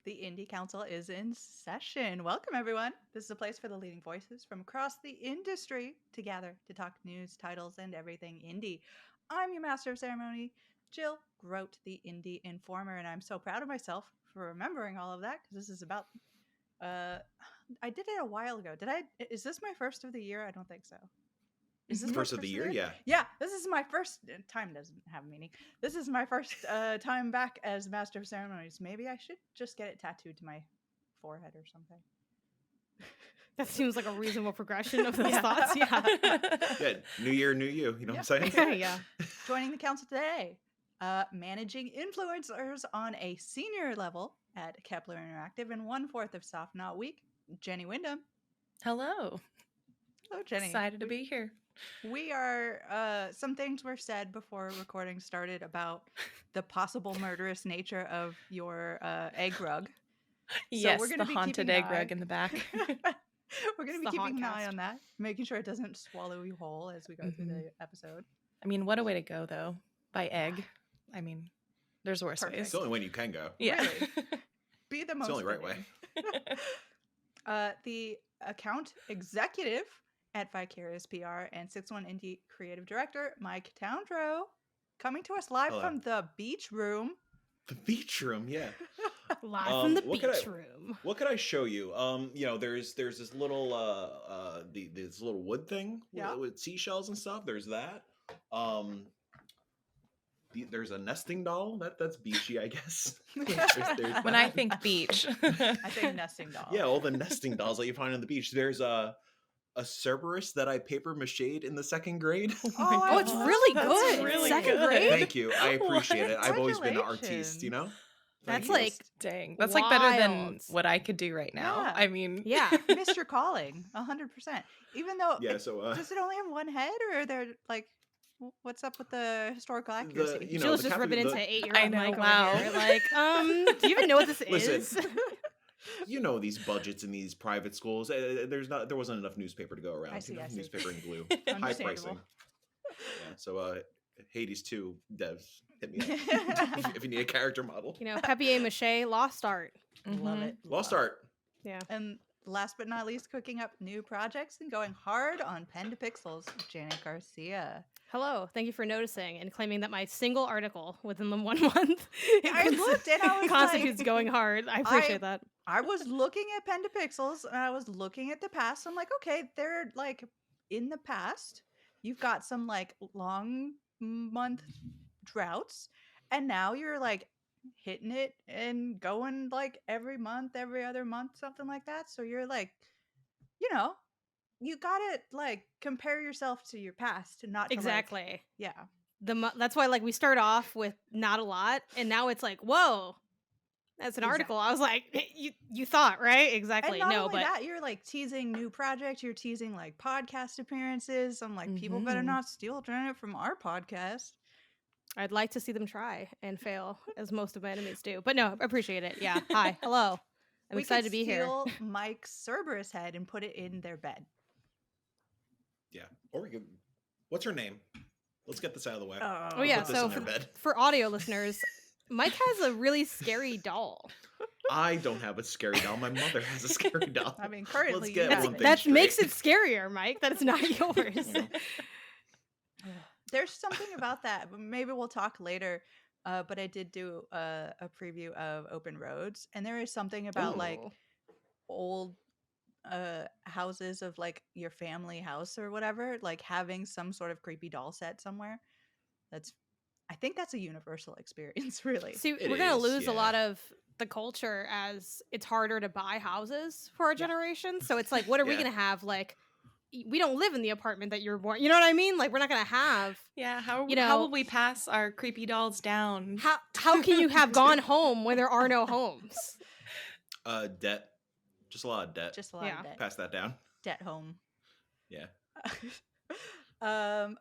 The Indie Council is in session. Welcome, everyone. This is a place for the leading voices from across the industry to gather to talk news, titles, and everything indie. I'm your master of ceremony, Jill Grote, the Indie Informer, and I'm so proud of myself for remembering all of that because this is about. I did it a while ago. Did I? Is this my first of the year? I don't think so. Is this my First of the year? Yeah. Yeah, this is my first time. Doesn't have a meaning. This is my first time back as Master of Ceremonies. Maybe I should just get it tattooed to my forehead or something. That seems like a reasonable progression of those thoughts. Yeah. Yeah. New year, new you. You know what I'm saying? Yeah. Joining the council today, managing influencers on a senior level at Kepler Interactive and 1/4 of Soft Knot Week, Jenny Wyndham. Hello. Hello, Jenny. Excited to be here. We are, some things were said before recording started about the possible murderous nature of your egg rug. Yes, we're gonna the be haunted keeping an egg rug in the back. We're going to It's be the keeping an eye Hauntcast. on that, making sure it doesn't swallow you whole as we go through the episode. I mean, what a way to go, though. By egg. I mean, there's worse Perfect. It's ways. the only way you can go. Yeah. Really? Be the most It's the only right way. fitting. The account executive at Vicarious PR and 6-1 Indie creative director, Mike Towndrow, coming to us live Hello. from the beach room. The beach room, yeah. Live from the what beach could I- room. What could I show you? There's this little this little wood thing with seashells and stuff. There's that. There's a nesting doll. That's beachy, I guess. There's When I that. think beach. I think nesting doll. Yeah, all the nesting dolls that you find on the beach. There's a Cerberus that I paper mached in the 2nd grade. Oh, it's really That's good. really Second good. grade? Thank you. I appreciate it. I've always been an Congratulations. artiste, you know? That's Thank you. like, Dang. That's like better than wild. what I could do right now. Yeah. I mean, yeah. Missed your calling, 100%. Even though, Yeah, so does it only have one head, or are there like, what's up with the historical accuracy? you know, Jill's the just ripping into 8-year-old I know, Mike wow. over here. Like, do you even know what this Listen, is? you know these budgets in these private schools. There wasn't enough newspaper to go around. I see. Newspaper and glue, high Understandable. pricing. Yeah, so Hades 2 devs, hit me up if you need a character model. You know, papier-mâché, lost art. Love it. Lost love art. Yeah. it. And last but not least, cooking up new projects and going hard on pen to pixels, Janet Garcia. Hello. Thank you for noticing and claiming that my single article within the 1 month I looked and I was constitutes like, going hard. I appreciate that. I was looking at pen to pixels and I was looking at the past. I'm like, okay, they're like in the past. You've got some like long month droughts, and now you're like hitting it and going like every month, every other month, something like that. So you're like, you know, you gotta like compare yourself to your past and not to, like- Exactly. yeah. That's why like we start off with not a lot, and now it's like, whoa, that's an article. I was like, you thought, right? Exactly. And not No, only but that, you're like teasing new projects, you're teasing like podcast appearances. I'm like, people better not steal Janet from our podcast. I'd like to see them try and fail, as most of my enemies do. But no, appreciate it. Yeah. Hi. Hello. I'm excited to be here. Steal Mike's Cerberus head and put it in their bed. Yeah. Or we could. What's her name? Let's get this out of the way. Oh yeah. Put this So in their bed. for audio listeners, Mike has a really scary doll. I don't have a scary doll. My mother has a scary doll. I mean, currently Let's you get have one it. thing That straight. makes it scarier, Mike. That it's not yours. There's something about that. But maybe we'll talk later. But I did do a preview of Open Roads, and there is something about like Ooh. old houses of like your family house or whatever, like having some sort of creepy doll set somewhere. I think that's a universal experience, really. See, It we're gonna is, lose a yeah. lot of the culture as it's harder to buy houses for our generation. So it's like, what are we Yeah. gonna have? Like, we don't live in the apartment that you're born. You know what I mean? Like, we're not gonna have. yeah, how You know- how will we pass our creepy dolls down? How can you have gone home when there are no homes? Debt. Just a lot of debt. Just a lot Yeah. of debt. Pass that down. Debt home. Yeah.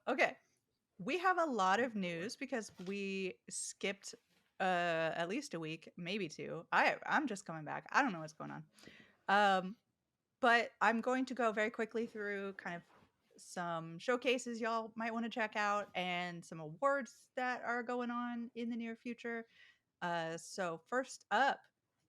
Okay. We have a lot of news because we skipped at least a week, maybe 2. I'm just coming back. I don't know what's going on. But I'm going to go very quickly through kind of some showcases y'all might want to check out and some awards that are going on in the near future. So first up,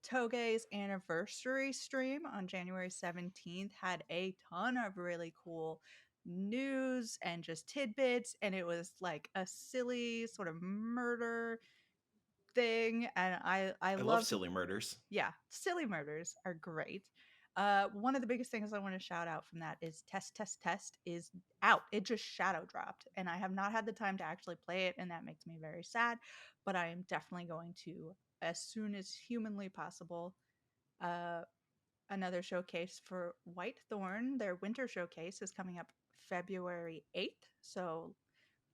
Toge's anniversary stream on January 17th had a ton of really cool news and just tidbits, and it was like a silly sort of murder thing, and I love love silly murders. Yeah, silly murders are great. One of the biggest things I want to shout out from that is Test is out. It just shadow dropped, and I have not had the time to actually play it, and that makes me very sad. But I am definitely going to, as soon as humanly possible. Another showcase for Whitethorn, their winter showcase, is coming up February 8th. So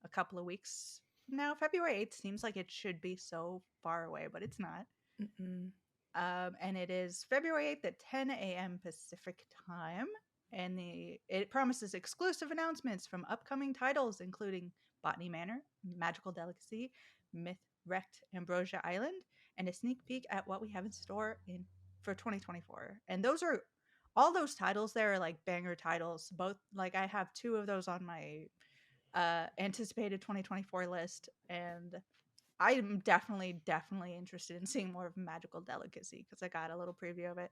a couple of weeks from now. February 8th seems like it should be so far away, but it's not. Mm-mm. And it is February 8th at 10 a.m. Pacific time. And it promises exclusive announcements from upcoming titles, including Botany Manor, Magical Delicacy, Myth Wrecked Ambrosia Island, and a sneak peek at what we have in store for 2024. And all those titles there are like banger titles. Both, like, I have 2 of those on my anticipated 2024 list, and I'm definitely interested in seeing more of Magical Delicacy because I got a little preview of it.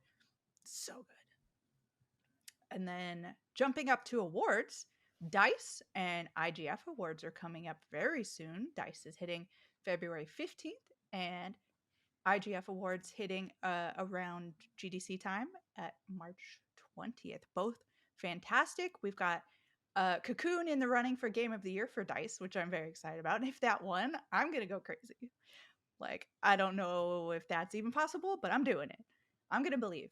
So good. And then jumping up to awards, DICE and IGF awards are coming up very soon. DICE is hitting February 15th, and IGF awards hitting around GDC time at March 20th. Both fantastic. We've got Cocoon in the running for Game of the Year for DICE, which I'm very excited about. And if that won, I'm going to go crazy. Like, I don't know if that's even possible, but I'm doing it. I'm going to believe.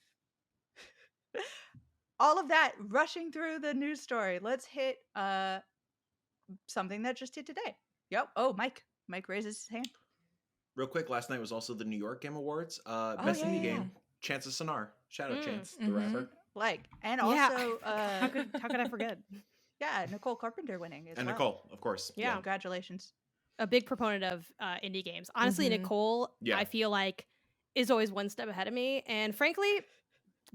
All of that rushing through the news story. Let's hit something that just hit today. Yep. Oh, Mike. Mike raises his hand. Real quick, last night was also the New York Game Awards. Best indie game, Chance of Sonar. Shout out Chance, the rapper. Like, and also... how could I forget? Yeah, Nicole Carpenter winning as well. Nicole, of course. Yeah. Congratulations. A big proponent of indie games. Honestly, Nicole, I feel like, is always one step ahead of me. And frankly,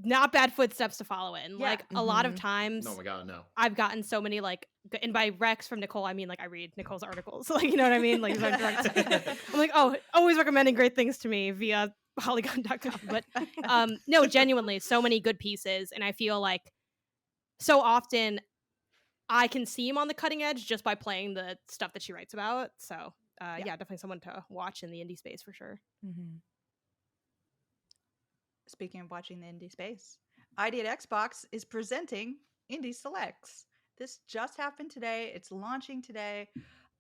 not bad footsteps to follow in. Yeah. Like, a lot of times... Oh my God, no. I've gotten so many, like... And by recs from Nicole, I mean, like, I read Nicole's articles. Like, you know what I mean? Like, I'm like, oh, always recommending great things to me via Polygon.com. But, no, genuinely, so many good pieces. And I feel like so often... I can see him on the cutting edge just by playing the stuff that she writes about. So, yeah, definitely someone to watch in the indie space for sure. Mm-hmm. Speaking of watching the indie space, ID at Xbox is presenting Indie Selects. This just happened today. It's launching today.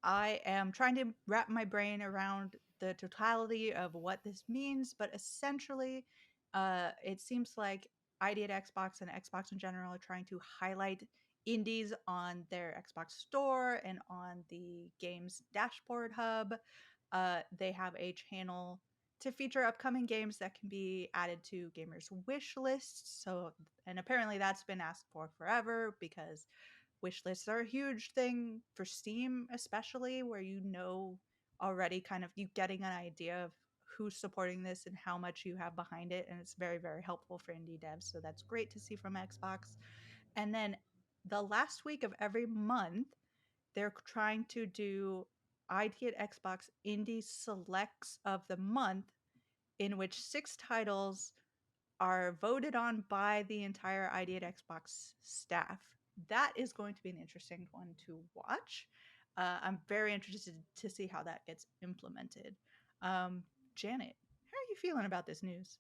I am trying to wrap my brain around the totality of what this means, but essentially, it seems like ID at Xbox and Xbox in general are trying to highlight indies on their Xbox store and on the games dashboard hub. They have a channel to feature upcoming games that can be added to gamers' wish lists. So, and apparently that's been asked for forever because wish lists are a huge thing for Steam, especially where you know already kind of you getting an idea of who's supporting this and how much you have behind it. And it's very, very helpful for indie devs. So that's great to see from Xbox. And then the last week of every month, they're trying to do ID at Xbox Indie Selects of the month, in which 6 titles are voted on by the entire ID at Xbox staff. That is going to be an interesting one to watch. I'm very interested to see how that gets implemented. Janet, how are you feeling about this news?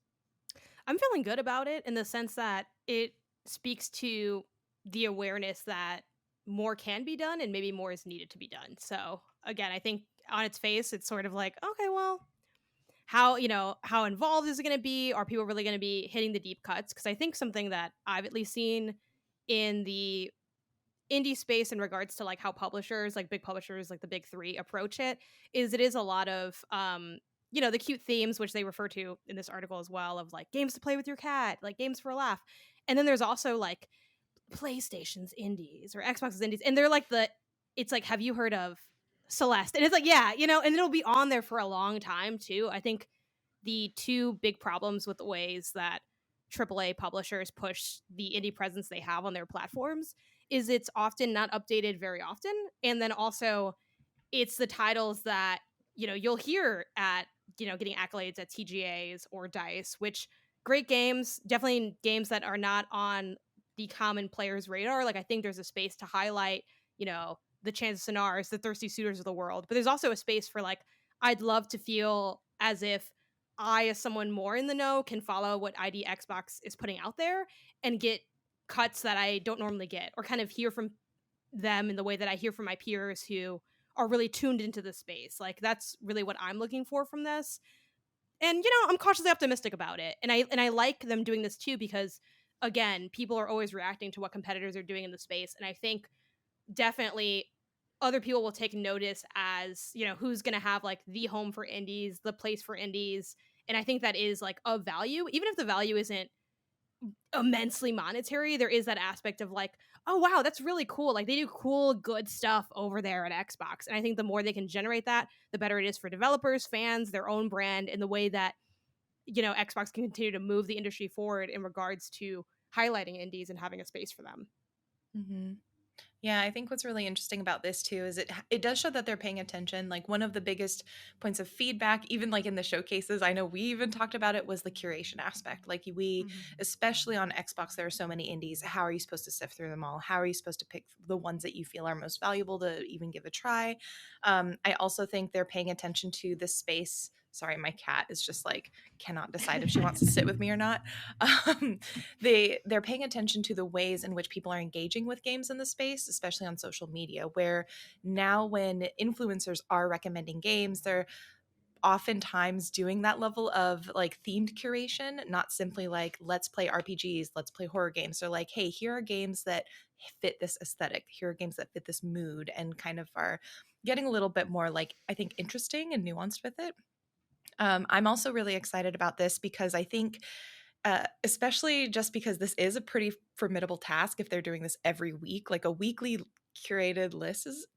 I'm feeling good about it in the sense that it speaks to the awareness that more can be done and maybe more is needed to be done. So again, I think on its face, it's sort of like, okay, well, how involved is it going to be? Are people really going to be hitting the deep cuts? Because I think something that I've at least seen in the indie space in regards to like how publishers, like big publishers, like the big 3 approach it is a lot of, the cute themes, which they refer to in this article as well, of like games to play with your cat, like games for a laugh. And then there's also like PlayStation's indies or Xbox's indies, and they're like it's like, have you heard of Celeste? And it's like, yeah, and it'll be on there for a long time too. I think the 2 big problems with the ways that AAA publishers push the indie presence they have on their platforms is it's often not updated very often, and then also it's the titles that you'll hear at getting accolades at TGAs or DICE, which great games, definitely games that are not on the common player's radar. Like, I think there's a space to highlight, the Chance Sonars, the Thirsty Suitors of the world. But there's also a space for, like, I'd love to feel as if I, as someone more in the know, can follow what ID Xbox is putting out there and get cuts that I don't normally get, or kind of hear from them in the way that I hear from my peers who are really tuned into the space. Like, that's really what I'm looking for from this. And I'm cautiously optimistic about it. And I like them doing this too, because again, people are always reacting to what competitors are doing in the space. And I think definitely other people will take notice as, who's going to have like the home for indies, the place for indies. And I think that is like of value, even if the value isn't immensely monetary. There is that aspect of like, oh wow, that's really cool. Like, they do cool, good stuff over there at Xbox. And I think the more they can generate that, the better it is for developers, fans, their own brand, in the way that, Xbox can continue to move the industry forward in regards to highlighting indies and having a space for them. Mm-hmm. Yeah, I think what's really interesting about this too is it does show that they're paying attention. Like, one of the biggest points of feedback, even like in the showcases, I know we even talked about it, was the curation aspect. Like, especially on Xbox, there are so many indies. How are you supposed to sift through them all? How are you supposed to pick the ones that you feel are most valuable to even give a try? I also think they're paying attention to the space. Sorry, my cat is just like cannot decide if she wants to sit with me or not. They're paying attention to the ways in which people are engaging with games in the space, especially on social media, where now when influencers are recommending games, they're oftentimes doing that level of like themed curation, not simply like, let's play RPGs, let's play horror games. They're like, hey, here are games that fit this aesthetic, here are games that fit this mood, and kind of are getting a little bit more, like, I think, interesting and nuanced with it. I'm also really excited about this because I think, especially just because this is a pretty formidable task if they're doing this every week, like a weekly curated list is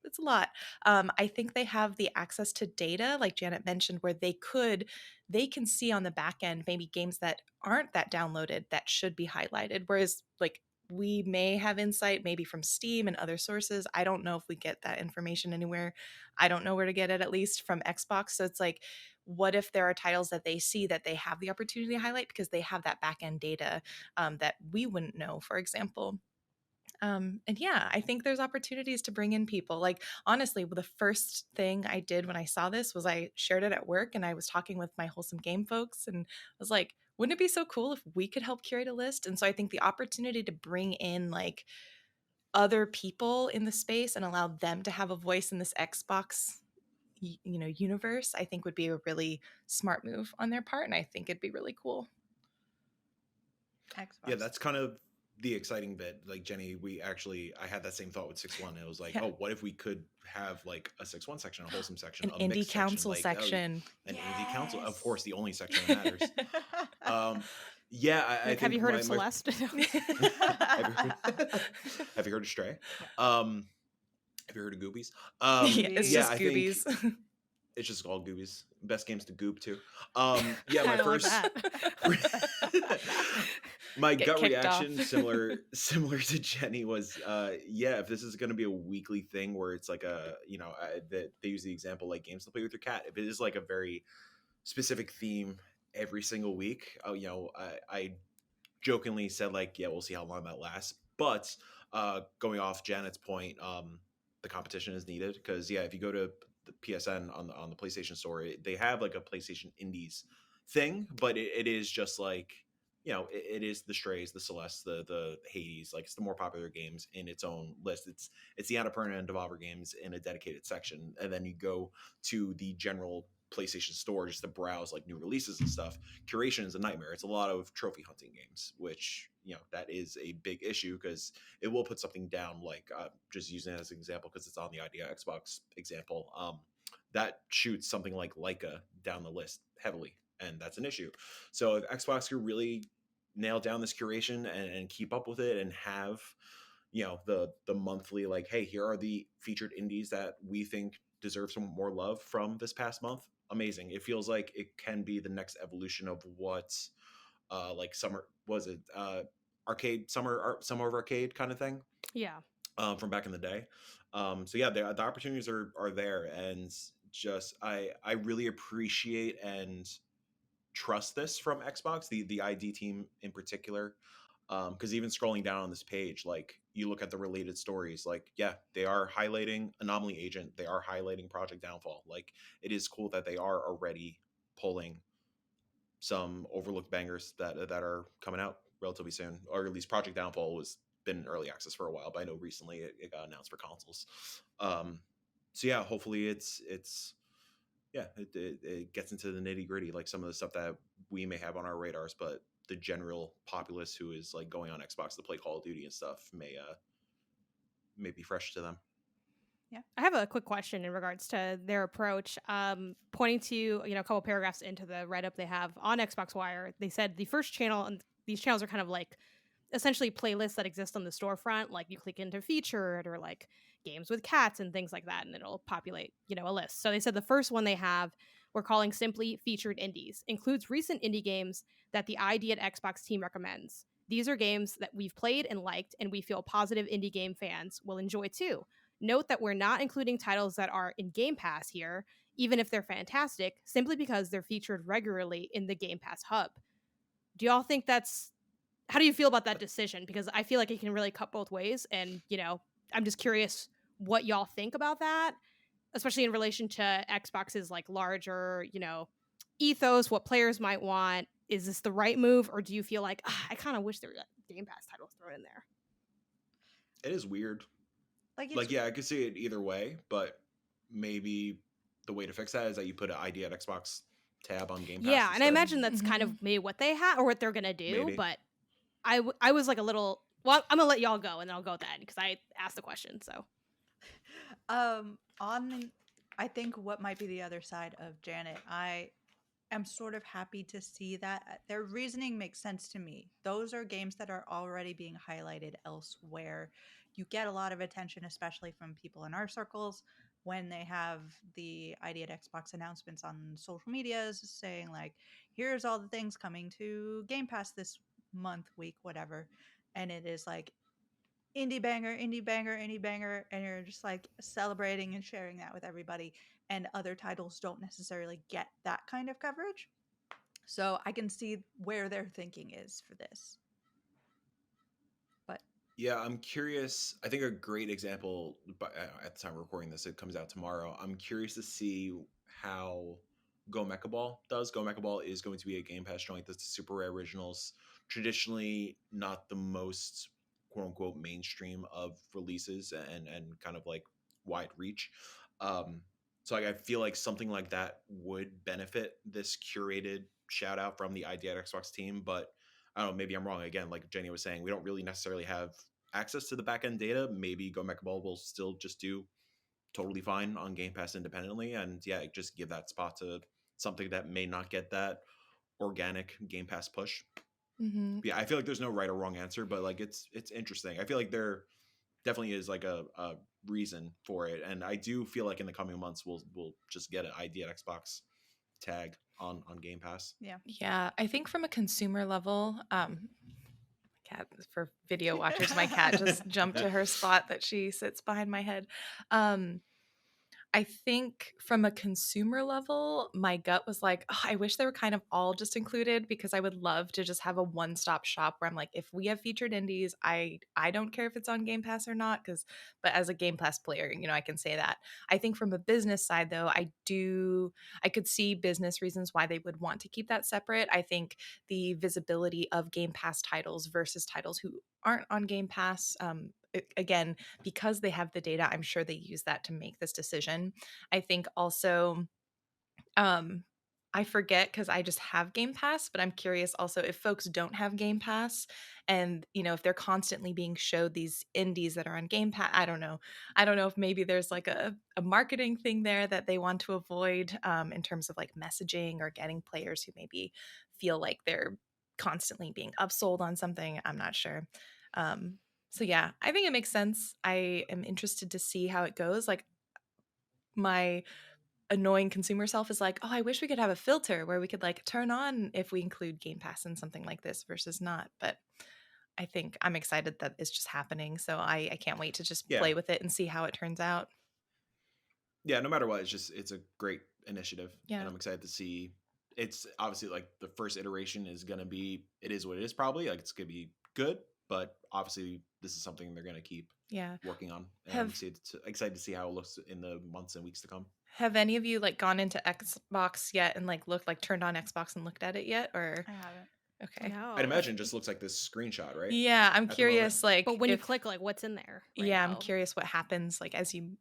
it's a lot. I think they have the access to data, like Janet mentioned, where they can see on the back end maybe games that aren't that downloaded that should be highlighted. Whereas, like, we may have insight maybe from Steam and other sources. I don't know if we get that information anywhere. I don't know where to get it, at least from Xbox. So it's like, what if there are titles that they see that they have the opportunity to highlight because they have that back end data that we wouldn't know, for example. And yeah, I think there's opportunities to bring in people. Like, honestly, the first thing I did when I saw this was I shared it at work, and I was talking with my Wholesome Game folks, and I was like, wouldn't it be so cool if we could help curate a list? And so I think the opportunity to bring in like other people in the space and allow them to have a voice in this Xbox universe, I think would be a really smart move on their part, and I think it'd be really cool. Xbox. Yeah, that's kind of the exciting bit. Like, Jenny, I had that same thought with 6-1. It was like, oh, what if we could have like a 6-1 section, a wholesome section, an indie council section, an indie council, of course, the only section that matters. Yeah, I think have you heard of Celeste? have you heard of Stray? Have you heard of Goobies? It's just Goobies. It's just all Goobies. Best games to goop too. Yeah, my first my gut reaction, similar to Jenny, was yeah, if this is going to be a weekly thing where it's like that they use the example like games to play with your cat. If it is like a very specific theme every single week, I jokingly said like, yeah, we'll see how long that lasts. But going off Janet's point, the competition is needed because if you go to the PSN on the PlayStation Store, they have like a PlayStation Indies thing, but it is just like, it is the Strays, the Celeste, the Hades, like it's the more popular games in its own list. It's the Annapurna and Devolver games in a dedicated section, and then you go to the general PlayStation Store just to browse like new releases and stuff. Curation is a nightmare. It's a lot of trophy hunting games, which that is a big issue because it will put something down. Like just using it as an example because it's on the Idea Xbox example, that shoots something like Leica down the list heavily, and that's an issue. So if Xbox could really nail down this curation and keep up with it and have the monthly, like, hey, here are the featured indies that we think deserve some more love from this past month, amazing. It feels like it can be the next evolution of what like summer was it arcade summer of arcade kind of thing, from back in the day. So yeah, the opportunities are there, and just I really appreciate and trust this from Xbox, the ID team in particular. Because even scrolling down on this page, like you look at the related stories, like yeah, they are highlighting Anomaly Agent, they are highlighting Project Downfall. Like it is cool that they are already pulling some overlooked bangers that are coming out relatively soon, or at least Project Downfall was been in early access for a while, but I know recently it got announced for consoles. So yeah, hopefully it's yeah, it gets into the nitty gritty, like some of the stuff that we may have on our radars, but the general populace who is like going on Xbox to play Call of Duty and stuff may be fresh to them. Yeah, I have a quick question in regards to their approach. Pointing to a couple paragraphs into the write-up they have on Xbox Wire, they said the first channel, and these channels are kind of like essentially playlists that exist on the storefront. Like you click into featured or like games with cats and things like that, and it'll populate a list. So they said the first one they have we're calling simply featured indies, includes recent indie games that the ID at Xbox team recommends. These are games that we've played and liked, and we feel positive indie game fans will enjoy too. Note that we're not including titles that are in Game Pass here, even if they're fantastic, simply because they're featured regularly in the Game Pass hub. Do y'all think how do you feel about that decision? Because I feel like it can really cut both ways. And, I'm just curious what y'all think about that, especially in relation to Xbox's like larger, ethos, what players might want. Is this the right move? Or do you feel like, I kind of wish there were Game Pass titles thrown in there? It is weird. Like yeah, I could see it either way, but maybe the way to fix that is that you put an ID at Xbox tab on Game Pass. Yeah, and I imagine that's kind of maybe what they have or what they're gonna do. Maybe. But I was like a little. Well, I'm gonna let y'all go, and then I'll go with that because I asked the question. So, I think what might be the other side of Janet, I am sort of happy to see that their reasoning makes sense to me. Those are games that are already being highlighted elsewhere. You get a lot of attention, especially from people in our circles, when they have the ID at Xbox announcements on social medias saying like, here's all the things coming to Game Pass this month, week, whatever. And it is like indie banger, indie banger, indie banger, and you're just like celebrating and sharing that with everybody. And other titles don't necessarily get that kind of coverage. So I can see where their thinking is for this. But yeah, I'm curious. I think a great example, but at the time we're recording this, it comes out tomorrow. I'm curious to see how Go Mecha Ball does. Go Mecha Ball is going to be a Game Pass joint. That's the Super Rare Originals. Traditionally, not the most quote unquote mainstream of releases and kind of like wide reach. So like, I feel like something like that would benefit this curated shout out from the ID at Xbox team, but I don't know, maybe I'm wrong. Again, like Jenny was saying, we don't really necessarily have access to the backend data. Maybe Go Mecha Ball will still just do totally fine on Game Pass independently, and yeah, just give that spot to something that may not get that organic Game Pass push. Mm-hmm. Yeah, I feel like there's no right or wrong answer, but like it's interesting. I feel like there definitely is like a reason for it, and I do feel like in the coming months we'll just get an ID at Xbox tag on Game Pass. Yeah, I think from a consumer level, cat for video watchers, my cat just jumped to her spot that she sits behind my head. I think from a consumer level, my gut was like, oh, I wish they were kind of all just included, because I would love to just have a one-stop shop where I'm like, if we have featured indies, I don't care if it's on Game Pass or not, but as a Game Pass player, I can say that. I think from a business side though, I could see business reasons why they would want to keep that separate. I think the visibility of Game Pass titles versus titles who aren't on Game Pass, again, because they have the data, I'm sure they use that to make this decision. I think also, I forget because I just have Game Pass, but I'm curious also if folks don't have Game Pass and, if they're constantly being showed these indies that are on Game Pass, I don't know. I don't know if maybe there's like a marketing thing there that they want to avoid, in terms of like messaging or getting players who maybe feel like they're constantly being upsold on something. I'm not sure. So yeah, I think it makes sense. I am interested to see how it goes. Like, my annoying consumer self is like, oh, I wish we could have a filter where we could like turn on if we include Game Pass in something like this versus not. But I think I'm excited that it's just happening. So I can't wait to just play with it and see how it turns out. yeah, no matter what, it's a great initiative, Yeah. and I'm excited to see. It's obviously like the first iteration is gonna be, it is what it is, probably like it's gonna be good, but obviously this is something they're gonna keep working on, and I'm excited to see how it looks in the months and weeks to come. Have any of you like gone into Xbox yet and like turned on Xbox and looked at it yet, or? I haven't. Okay. No. I'd imagine it just looks like this screenshot, right? Yeah, I'm curious. Like, but when you click, like, what's in there? Right yeah, now? I'm curious what happens like as you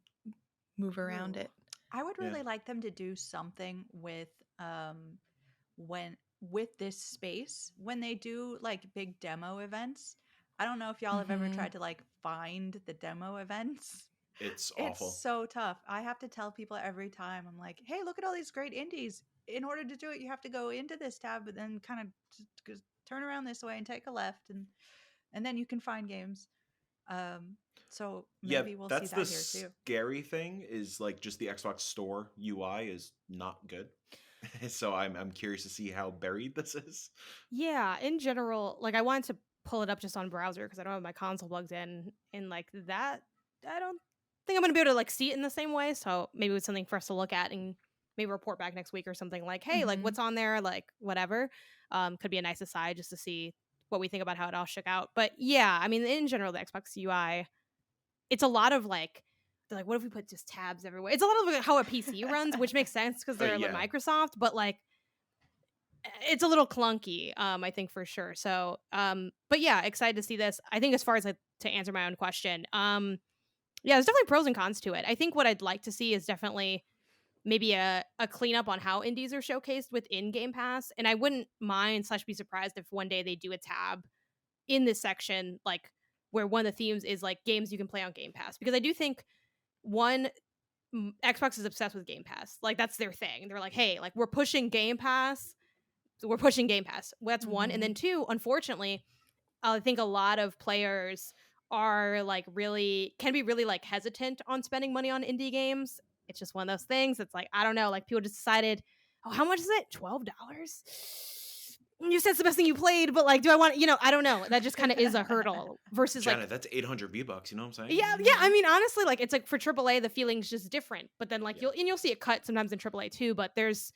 move around it. I would really like them to do something with with this space when they do like big demo events. I don't know if y'all have ever tried to like find the demo events. It's awful. It's so tough. I have to tell people every time. I'm like, hey, look at all these great indies. In order to do it, you have to go into this tab, but then kind of just turn around this way and take a left, and then you can find games. So maybe we'll see that here too. The scary thing is like just the Xbox Store UI is not good. So I'm curious to see how buried this is. Yeah, in general, like I wanted to pull it up just on browser because I don't have my console plugged in, and like that, I don't think I'm gonna be able to like see it in the same way. So maybe it's something for us to look at and maybe report back next week or something like, hey, like what's on there, like whatever. Could be a nice aside just to see what we think about how it all shook out. But yeah, I mean, in general, the Xbox UI, it's a lot of like, they're like, what if we put just tabs everywhere? It's a lot of like, how a PC runs, which makes sense because they're like Microsoft, but like it's a little clunky, I think for sure. So, but yeah, excited to see this. I think as far as like, to answer my own question, yeah, there's definitely pros and cons to it. I think what I'd like to see is definitely maybe a cleanup on how indies are showcased within Game Pass. And I wouldn't mind / be surprised if one day they do a tab in this section, like where one of the themes is like games you can play on Game Pass. Because I do think Xbox is obsessed with Game Pass. Like that's their thing. They're like, hey, like we're pushing Game Pass. So we're pushing Game Pass. That's one. And then two, unfortunately, I think a lot of players are like can be really like hesitant on spending money on indie games. It's just one of those things. It's like, I don't know, like people just decided, oh, how much is it? $12? You said it's the best thing you played, but like, do I want, I don't know. That just kind of is a hurdle versus Janet, like, that's 800 V-bucks, you know what I'm saying? Yeah. I mean, honestly, like it's like for AAA, the feeling's just different, but then like you'll see it cut sometimes in AAA too, but there's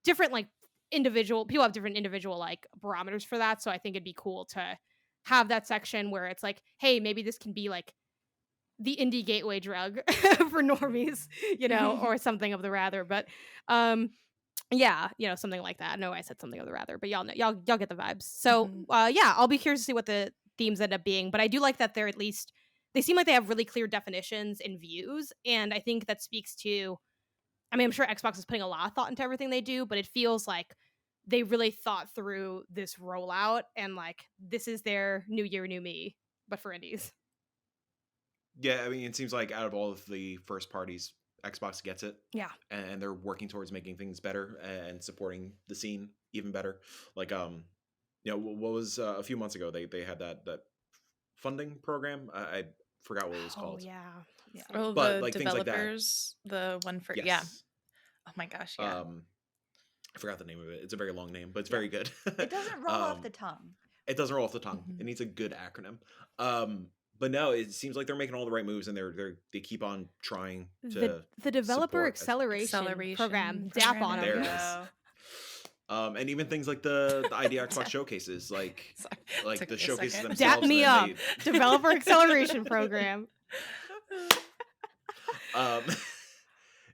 different like people have different individual like barometers for that. So I think it'd be cool to have that section where it's like, hey, maybe this can be like the indie gateway drug for normies, or something of the rather. But yeah, something like that. I know I said something of the rather, but y'all know, y'all get the vibes. So yeah, I'll be curious to see what the themes end up being. But I do like that they're at least, they seem like they have really clear definitions and views, and I think that speaks to, I mean, I'm sure Xbox is putting a lot of thought into everything they do, but it feels like they really thought through this rollout and like this is their new year, new me, but for indies. Yeah, I mean, it seems like out of all of the first parties, Xbox gets it. Yeah. And they're working towards making things better and supporting the scene even better. Like, what was a few months ago, they had that funding program. I forgot what it was called. Oh, yeah. Oh, but the like developers, things like that. the one for, yes. yeah. Oh my gosh, yeah. I forgot the name of it. It's a very long name, but it's very good. It doesn't roll off the tongue. It doesn't roll off the tongue. It needs a good acronym. But no, it seems like they're making all the right moves, and they keep on trying to the developer acceleration program. Dap on there them. And even things like the ID Xbox showcases, like the showcases themselves. Dap me up, developer acceleration program.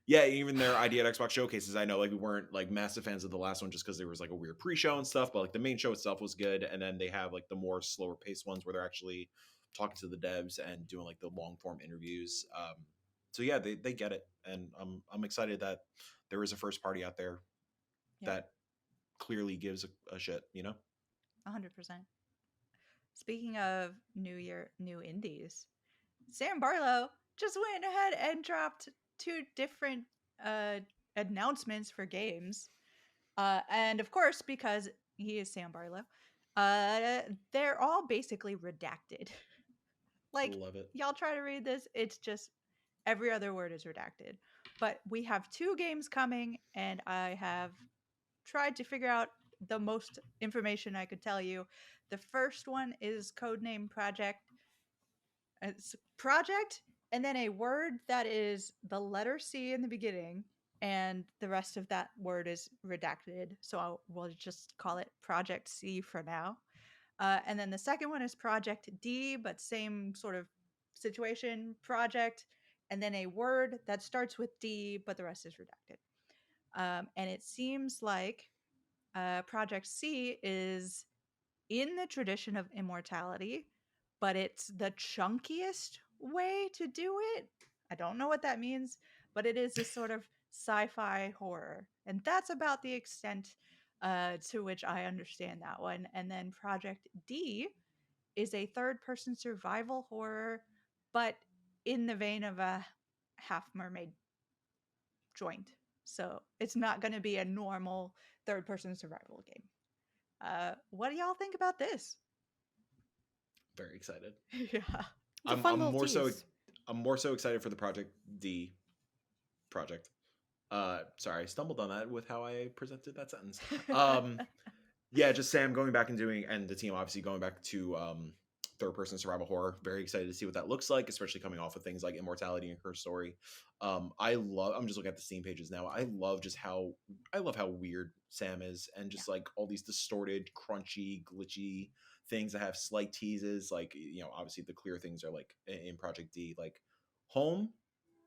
Yeah, even their ID at Xbox showcases, I know like we weren't like massive fans of the last one just because there was like a weird pre-show and stuff, but like the main show itself was good, and then they have like the more slower paced ones where they're actually talking to the devs and doing like the long form interviews. So yeah, they get it, and I'm excited that there is a first party out there that clearly gives a shit, 100%. Speaking of new year, new indies, Sam Barlow just went ahead and dropped 2 different announcements for games. And of course, because he is Sam Barlow, they're all basically redacted. Like, love it. Y'all try to read this, it's just every other word is redacted. But we have 2 games coming, and I have tried to figure out the most information I could tell you. The first one is codename Project. It's Project and then a word that is the letter C in the beginning, and the rest of that word is redacted. So we'll just call it Project C for now. And then the second one is Project D, but same sort of situation, project, and then a word that starts with D, but the rest is redacted. And it seems like Project C is in the tradition of immortality, but it's the chunkiest way to do it. I don't know what that means, but it is this sort of sci-fi horror, and that's about the extent to which I understand that one. And then Project D is a third-person survival horror, but in the vein of a Half Mermaid joint. So it's not going to be a normal third-person survival game. What do y'all think about this? Very excited. Yeah. It's a fun little more tease. I'm more so excited for the Project D project. Sorry, I stumbled on that with how I presented that sentence. Yeah, just Sam going back and doing, and the team obviously going back to third person survival horror. Very excited to see what that looks like, especially coming off of things like Immortality and Her Story. I'm just looking at the Steam pages now. I love how weird Sam is, and just like all these distorted, crunchy, glitchy things that have slight teases. Like, obviously the clear things are like in Project D, like home,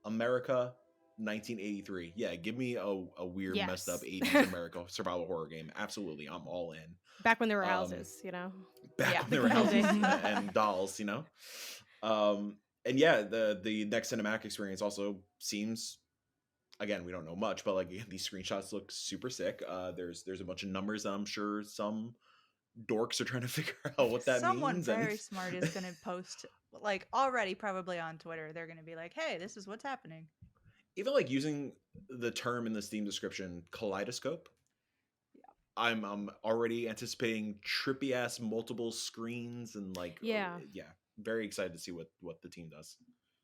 America, 1983. Yeah, give me a weird, messed up 80s America survival horror game. Absolutely, I'm all in. Back when there were houses, Back when there were houses and dolls, and yeah, the next cinematic experience also seems, again, we don't know much, but like these screenshots look super sick. There's a bunch of numbers that I'm sure some dorks are trying to figure out what that Someone means. very smart is going to post, like, already probably on Twitter. They're going to be like, "Hey, this is what's happening." Even like using the term in the Steam description, kaleidoscope. I'm already anticipating trippy ass multiple screens and like very excited to see what the team does.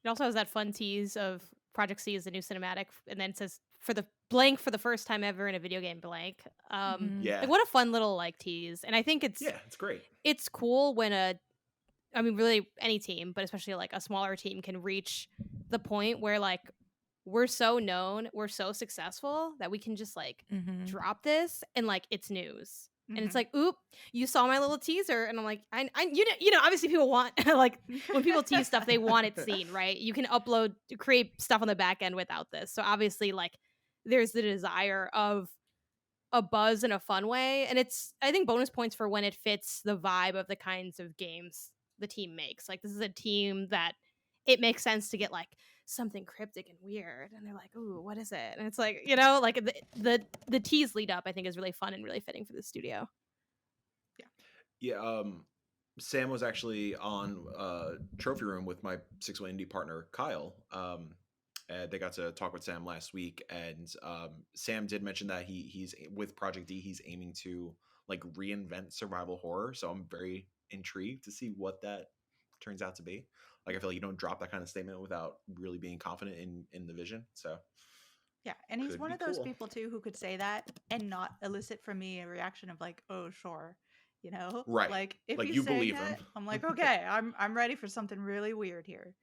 It also has that fun tease of Project C is the new cinematic, and then it says for the blank for the first time ever in a video game blank. Yeah, like, what a fun little like tease, and I think it's great. It's cool when really any team, but especially like a smaller team can reach the point where like we're so known, we're so successful that we can just like drop this and like it's news. And it's like, oop, you saw my little teaser. And I'm like, I obviously people want, like, when people tease stuff, they want it seen, right? You can create stuff on the back end without this. So obviously, like, there's the desire of a buzz in a fun way. And it's, I think, bonus points for when it fits the vibe of the kinds of games the team makes. Like, this is a team that it makes sense to get, like, something cryptic and weird, and they're like, ooh, what is it? And it's like, like the tease lead up, I think, is really fun and really fitting for the studio. Sam was actually on Trophy Room with my 6-way indie partner Kyle. And they got to talk with Sam last week, and Sam did mention that he's with Project D, he's aiming to like reinvent survival horror. So I'm very intrigued to see what that turns out to be. Like, I feel like you don't drop that kind of statement without really being confident in the vision. So yeah, and he's one of those people too who could say that and not elicit from me a reaction of like, oh, sure, right? Like, if like he's you saying believe that, him, I'm like, okay, I'm ready for something really weird here.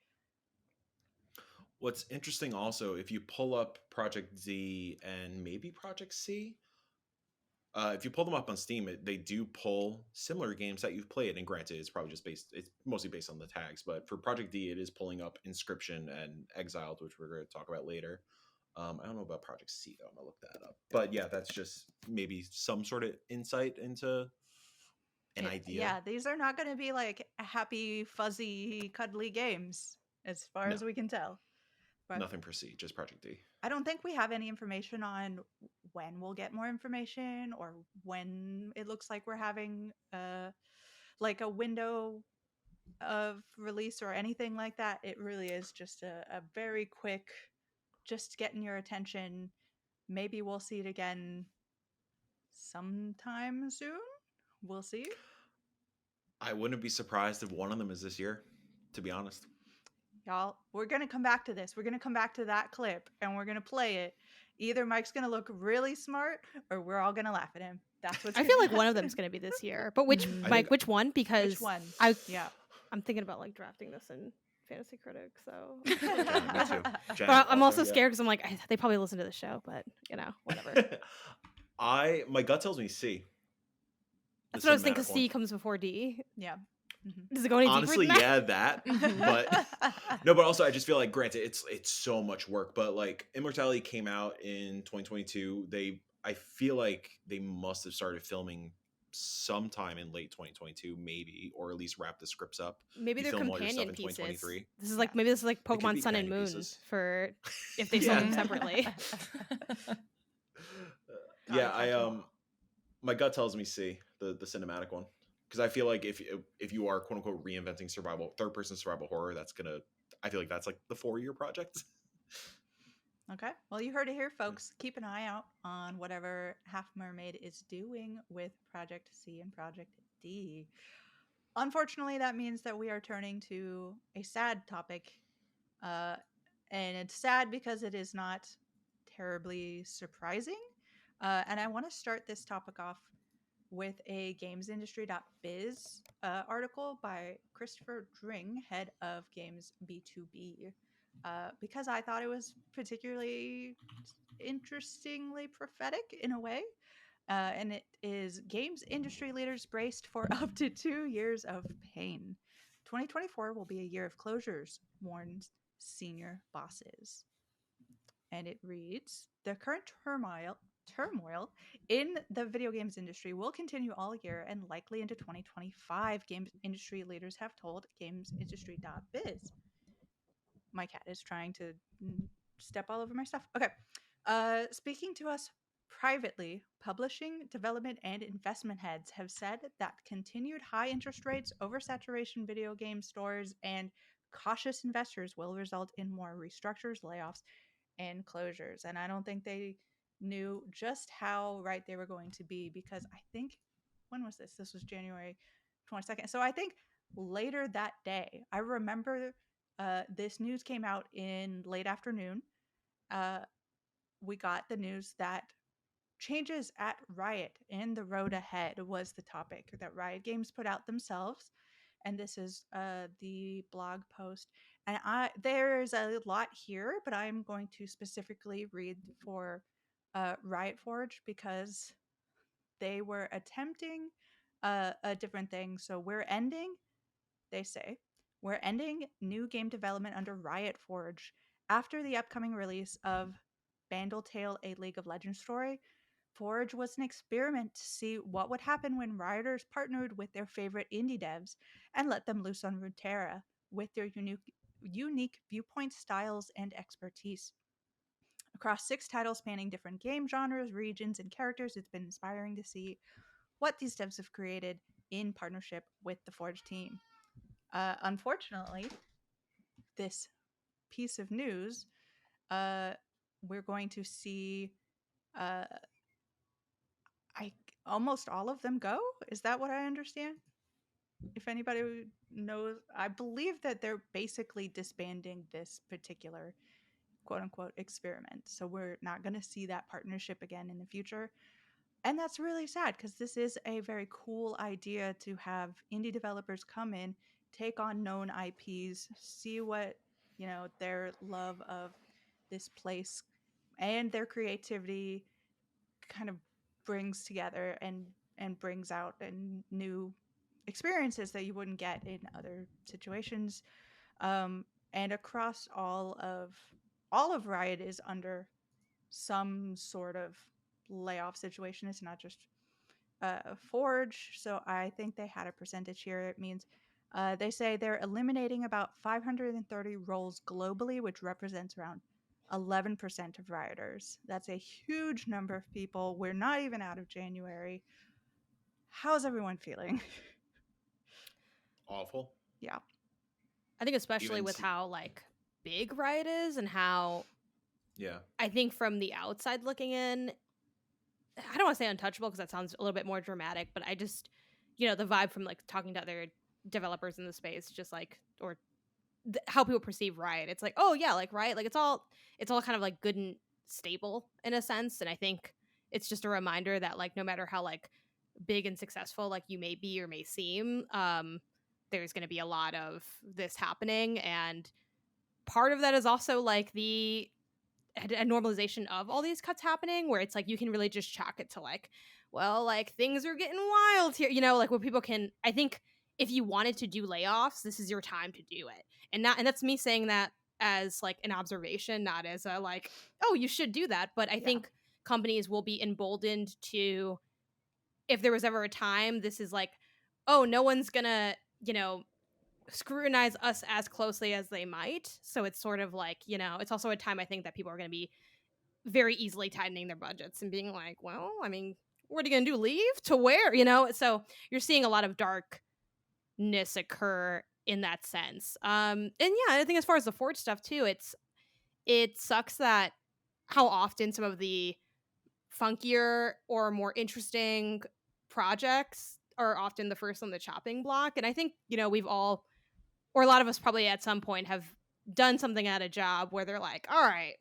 What's interesting also, if you pull up Project Z and maybe Project C, if you pull them up on Steam, they do pull similar games that you've played. And granted, it's mostly based on the tags. But for Project D, it is pulling up Inscription and Exiled, which we're going to talk about later. I don't know about Project C, though. I'm going to look that up. But yeah, that's just maybe some sort of insight into an idea. Yeah, these are not going to be like happy, fuzzy, cuddly games, as far as we can tell. But nothing for C, just Project D. I don't think we have any information on when we'll get more information, or when it looks like we're having like a window of release or anything like that. It really is just a very quick, just getting your attention. Maybe we'll see it again sometime soon. We'll see. I wouldn't be surprised if one of them is this year, to be honest. Y'all, we're going to come back to this. We're going to come back to that clip and we're going to play it. Either Mike's going to look really smart or we're all going to laugh at him. That's what's I feel like one of them is going to be this year. But which one? Because which one? I'm thinking about like drafting this and fantasy critic, so. Me too. Jen, But I'm also yeah. scared because I'm like, they probably listen to the show, but whatever. My gut tells me C. That's what I was thinking. Cinematic Because C comes before D. Yeah. Does it go any Honestly, deeper than yeah, that. But no, but also I just feel like, granted, it's so much work, but like Immortality came out in 2022. I feel like they must have started filming sometime in late 2022, maybe, or at least wrap the scripts up. Maybe You they're film all your stuff companion in pieces. 2023. This is like maybe this is like It could Pokemon be Sun and companion Moon pieces. for if they sold them separately. Yeah, my gut tells me C, the cinematic one, because I feel like if you are quote unquote reinventing third person survival horror, I feel like that's like the 4-year project. Okay. Well, you heard it here, folks. Keep an eye out on whatever Half Mermaid is doing with Project C and Project D. Unfortunately, that means that we are turning to a sad topic. And it's sad because it is not terribly surprising. And I want to start this topic off with a gamesindustry.biz article by Christopher Dring, head of Games B2B, because I thought it was particularly interestingly prophetic in a way. And it is games industry leaders braced for up to 2 years of pain. 2024 will be a year of closures, warns senior bosses. And it reads, the current turmoil in the video games industry will continue all year and likely into 2025, games industry leaders have told gamesindustry.biz. My cat is trying to step all over my stuff. Okay. Speaking to us privately, publishing, development, and investment heads have said that continued high interest rates, oversaturation video game stores, and cautious investors will result in more restructures, layoffs, and closures. And I don't think they knew just how right they were going to be, because I think, when was this? This was January 22nd. So I think later that day, I remember this news came out in late afternoon. We got the news that changes at Riot and the road ahead was the topic that Riot Games put out themselves. And this is the blog post. And there's a lot here, but I'm going to specifically read for Riot Forge because they were attempting a different thing. So they say, we're ending new game development under Riot Forge after the upcoming release of Bandle Tale: A League of Legends story. Forge was an experiment to see what would happen when Rioters partnered with their favorite indie devs and let them loose on Runeterra with their unique viewpoint, styles, and expertise. Across 6 titles spanning different game genres, regions, and characters, it's been inspiring to see what these devs have created in partnership with the Forge team. Unfortunately, this piece of news, we're going to see almost all of them go. Is that what I understand? If anybody knows, I believe that they're basically disbanding this particular quote unquote experiment. So we're not going to see that partnership again in the future. And that's really sad because this is a very cool idea to have indie developers come in, take on known IPs, see what, their love of this place and their creativity kind of brings together and brings out and new experiences that you wouldn't get in other situations. And across all of Riot is under some sort of layoff situation. It's not just Forge. So I think they had a percentage here. It means they say they're eliminating about 530 roles globally, which represents around 11% of rioters. That's a huge number of people. We're not even out of January. How's everyone feeling? Awful. Yeah. I think especially with how like big Riot is and how I think from the outside looking in, I don't want to say untouchable because that sounds a little bit more dramatic, but I just, the vibe from like talking to other developers in the space, just like, or how people perceive Riot. It's like, oh yeah, like Riot, like it's all kind of like good and stable in a sense. And I think it's just a reminder that like no matter how like big and successful like you may be or may seem, there's going to be a lot of this happening. And part of that is also like a normalization of all these cuts happening, where it's like you can really just chalk it to like, well, like things are getting wild here, like where people can, I think if you wanted to do layoffs, this is your time to do it. And that's me saying that as like an observation, not as a like, oh, you should do that. But I think companies will be emboldened to, if there was ever a time, this is like, oh, no one's gonna, scrutinize us as closely as they might. So it's sort of like, it's also a time I think that people are going to be very easily tightening their budgets and being like, well, I mean, what are you going to do? Leave to where? So you're seeing a lot of darkness occur in that sense. And yeah, I think as far as the Forge stuff too, it sucks that how often some of the funkier or more interesting projects are often the first on the chopping block. And I think, we've all, or a lot of us probably at some point have done something at a job where they're like, all right,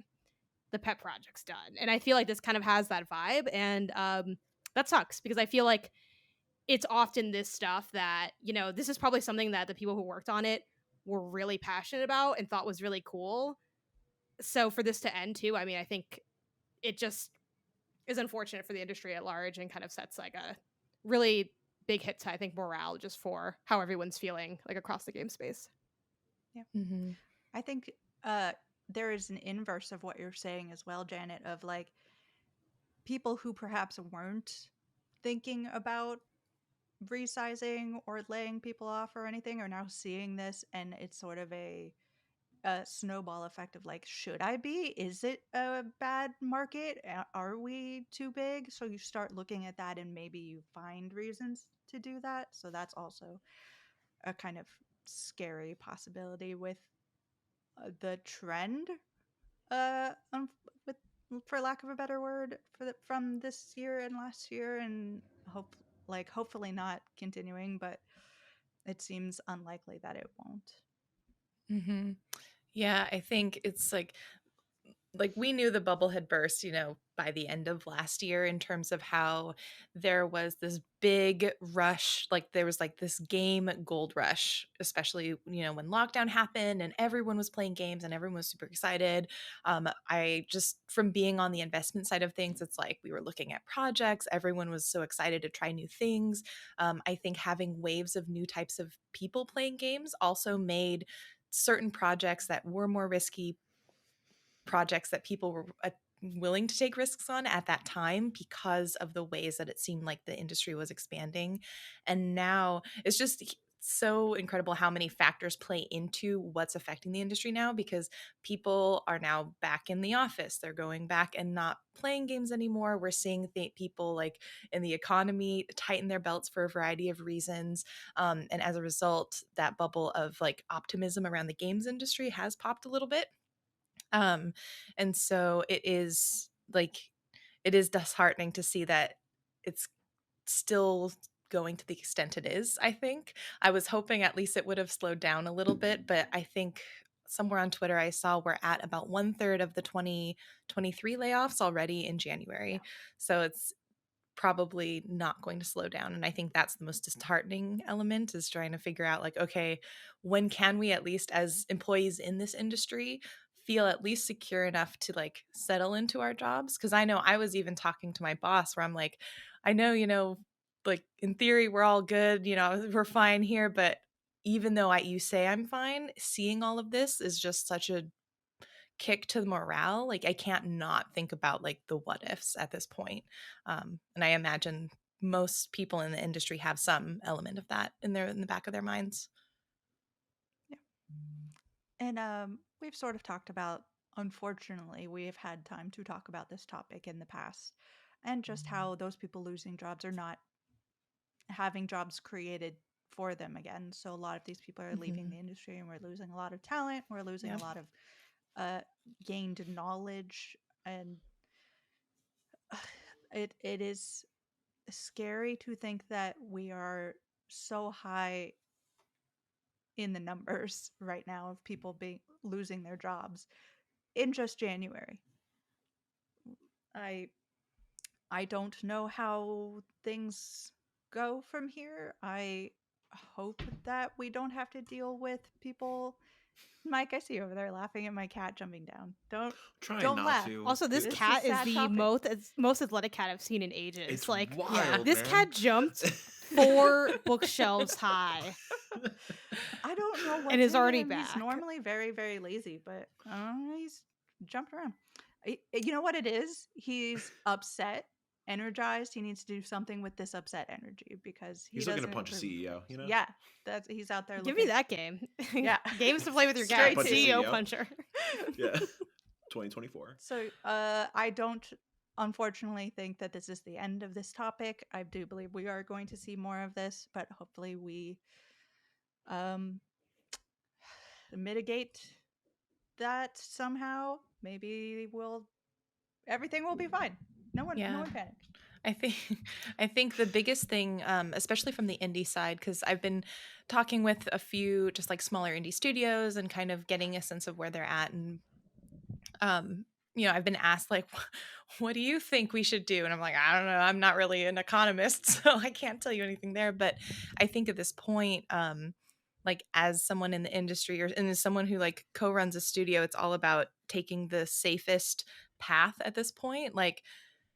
the pet project's done. And I feel like this kind of has that vibe. And that sucks because I feel like it's often this stuff that, this is probably something that the people who worked on it were really passionate about and thought was really cool. So for this to end too, I mean, I think it just is unfortunate for the industry at large and kind of sets like a really big hit to, I think, morale just for how everyone's feeling like across the game space. Yeah. Mm-hmm. I think there is an inverse of what you're saying as well, Janet, of like people who perhaps weren't thinking about resizing or laying people off or anything are now seeing this, and it's sort of a snowball effect of like, should I be? Is it a bad market? Are we too big? So you start looking at that and maybe you find reasons to do that. So that's also a kind of scary possibility with the trend, with, for lack of a better word, from this year and last year, and hopefully not continuing, but it seems unlikely that it won't. Mm-hmm. Yeah, I think it's like we knew the bubble had burst, by the end of last year, in terms of how there was this big rush, like there was like this game gold rush, especially, when lockdown happened and everyone was playing games and everyone was super excited. I just, from being on the investment side of things, it's like we were looking at projects, everyone was so excited to try new things. I think having waves of new types of people playing games also made certain projects that were more risky projects that people were willing to take risks on at that time because of the ways that it seemed like the industry was expanding. And now it's just so incredible how many factors play into what's affecting the industry now, because people are now back in the office. They're going back and not playing games anymore. We're seeing people like in the economy tighten their belts for a variety of reasons. And as a result, that bubble of like optimism around the games industry has popped a little bit. And so it is disheartening to see that it's still going to the extent it is. I think I was hoping at least it would have slowed down a little bit, but I think somewhere on Twitter I saw we're at about 1/3 of the 2023 layoffs already in January. Yeah. So it's probably not going to slow down. And I think that's the most disheartening element, is trying to figure out like, okay, when can we, at least as employees in this industry, feel at least secure enough to like settle into our jobs? Because I know I was even talking to my boss where I'm like, I know, like in theory we're all good, we're fine here, but even though you say I'm fine, seeing all of this is just such a kick to the morale. Like I can't not think about like the what ifs at this point. And I imagine most people in the industry have some element of that in the back of their minds. Yeah. And we've sort of talked about, unfortunately, we have had time to talk about this topic in the past, and just how those people losing jobs are not having jobs created for them again. So a lot of these people are leaving Mm-hmm. the industry, and we're losing a lot of talent. We're losing Yep. a lot of gained knowledge, and it is scary to think that we are so high in the numbers right now of people being losing their jobs in just January. I I don't know how things go from here. I hope that we don't have to deal with people. Mike, I see you over there laughing at my cat jumping down. Trying Don't not laugh. to. Also, this This is a cat is sad the topic. most athletic cat I've seen in ages. It's Like, wild, this man. cat jumped 4 bookshelves high I don't know what's and is in already him. He's back. normally very, very lazy, but he's jumped around. You know what it is? He's upset, energized. He needs to do something with this upset energy because he He's looking to doesn't punch a really- CEO, you know? Yeah, he's out there. Give looking. me that game. Yeah. Games to play with your Straight cat. Punch a CEO CEO. puncher. Yeah. 2024. So I don't unfortunately think that this is the end of this topic. I do believe we are going to see more of this, but hopefully we um mitigate that somehow. Maybe everything will be fine. No one panic. I think I think the biggest thing, especially from the indie side, because I've been talking with a few just like smaller indie studios and kind of getting a sense of where they're at, and I've been asked like, what do you think we should do? And I'm like, I don't know. I'm not really an economist, so I can't tell you anything there. But I think at this point, like as someone in the industry and as someone who like co-runs a studio, it's all about taking the safest path at this point. Like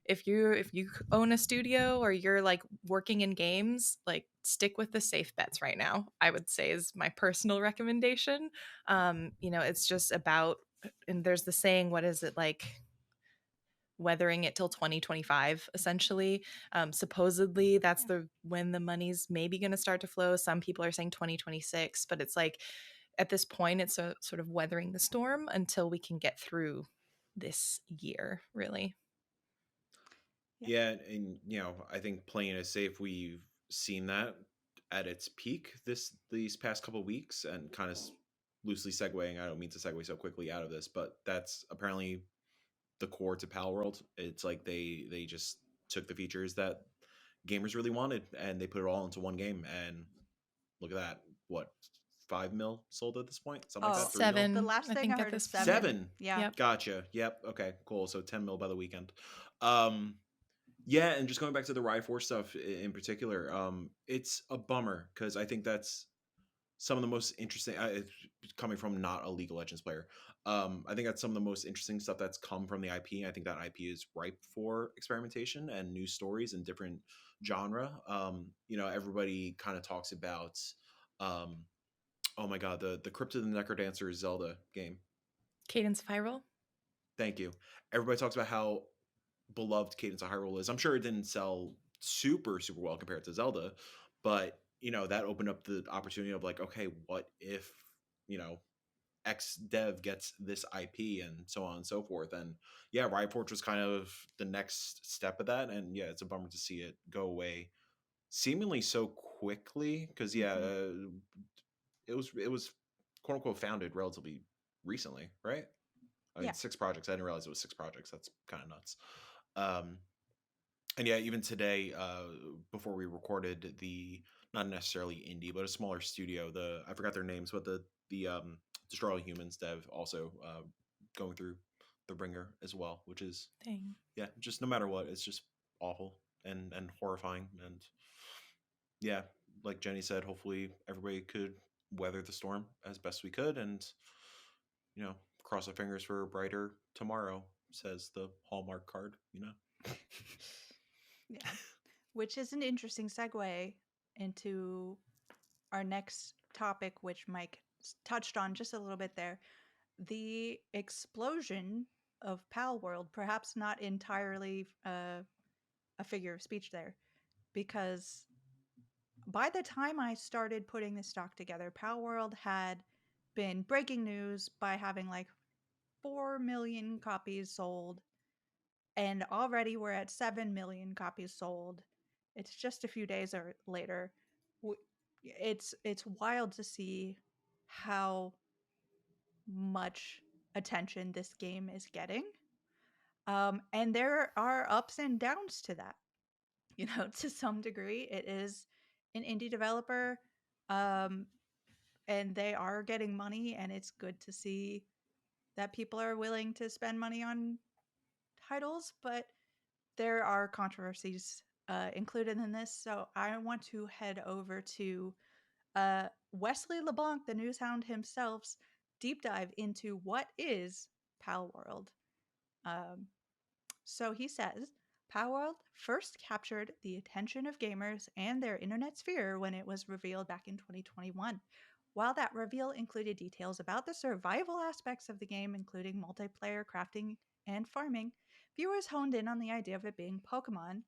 if you own a studio or you're like working in games, like stick with the safe bets right now, I would say, is my personal recommendation. It's just about, and there's the saying, what is it, like weathering it till 2025 essentially. Supposedly that's when the money's maybe going to start to flow. Some people are saying 2026, but it's like at this point it's a sort of weathering the storm until we can get through this year, really. Yeah, and I think playing it safe, we've seen that at its peak these past couple of weeks, and kind of loosely segueing. I don't mean to segue so quickly out of this, but that's apparently the core to Palworld. It's like they just took the features that gamers really wanted and they put it all into one game. And look at that, what, 5 mil sold at this point, something like that. 3 mil? 7. The last I thing think I at heard this is point. 7. Yeah. Yep. Gotcha. Yep. Okay. Cool. So 10 mil by the weekend. Yeah, and just going back to the Rye 4 stuff in particular, it's a bummer because I think that's some of the most interesting, coming from not a League of Legends player. I think that's some of the most interesting stuff that's come from the IP. I think that IP is ripe for experimentation and new stories and different genre. Everybody kind of talks about, oh my god, the Crypt of the Necrodancer Zelda game. Cadence of Hyrule. Thank you. Everybody talks about how beloved Cadence of Hyrule is. I'm sure it didn't sell super, super well compared to Zelda, but that opened up the opportunity of like, okay, what if, X dev gets this IP and so on and so forth. And yeah, Riot Forge was kind of the next step of that. And yeah, it's a bummer to see it go away seemingly so quickly because it was quote unquote founded relatively recently, right? I mean, 6 projects. I didn't realize it was 6 projects. That's kind of nuts. And yeah, even today, before we recorded, the not necessarily indie, but a smaller studio, I forgot their names, but the Destroy All Humans dev also going through the ringer as well, which is yeah, just no matter what, it's just awful and horrifying. And yeah, like Jenny said, hopefully everybody could weather the storm as best we could, and cross our fingers for a brighter tomorrow, says the Hallmark card. Yeah. Which is an interesting segue into our next topic, which Mike touched on just a little bit there. The explosion of Palworld, perhaps not entirely a figure of speech there, because by the time I started putting this stock together, Palworld had been breaking news by having like 4 million copies sold, and already we're at 7 million copies sold. It's just a few days later. It's wild to see how much attention this game is getting. And there are ups and downs to that. To some degree, it is an indie developer, and they are getting money, and it's good to see that people are willing to spend money on titles, but there are controversies included in this. So I want to head over to Wesley LeBlanc, the news hound himself's deep dive into what is Palworld. Um, so he says Palworld first captured the attention of gamers and their internet sphere when it was revealed back in 2021. While that reveal included details about the survival aspects of the game, including multiplayer, crafting, and farming, viewers honed in on the idea of it being Pokemon,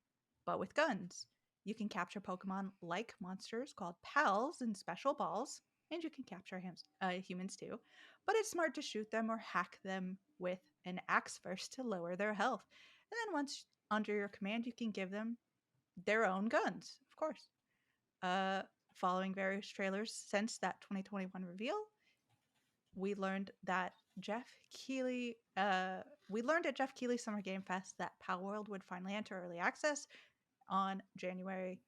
but with guns. You can capture Pokemon like monsters called pals in special balls, and you can capture humans too, but it's smart to shoot them or hack them with an axe first to lower their health. And then once under your command, you can give them their own guns, of course. Uh, Following various trailers since that 2021 reveal, we learned that Jeff Keighley, we learned at Jeff Keighley Summer Game Fest that Palworld would finally enter early access on January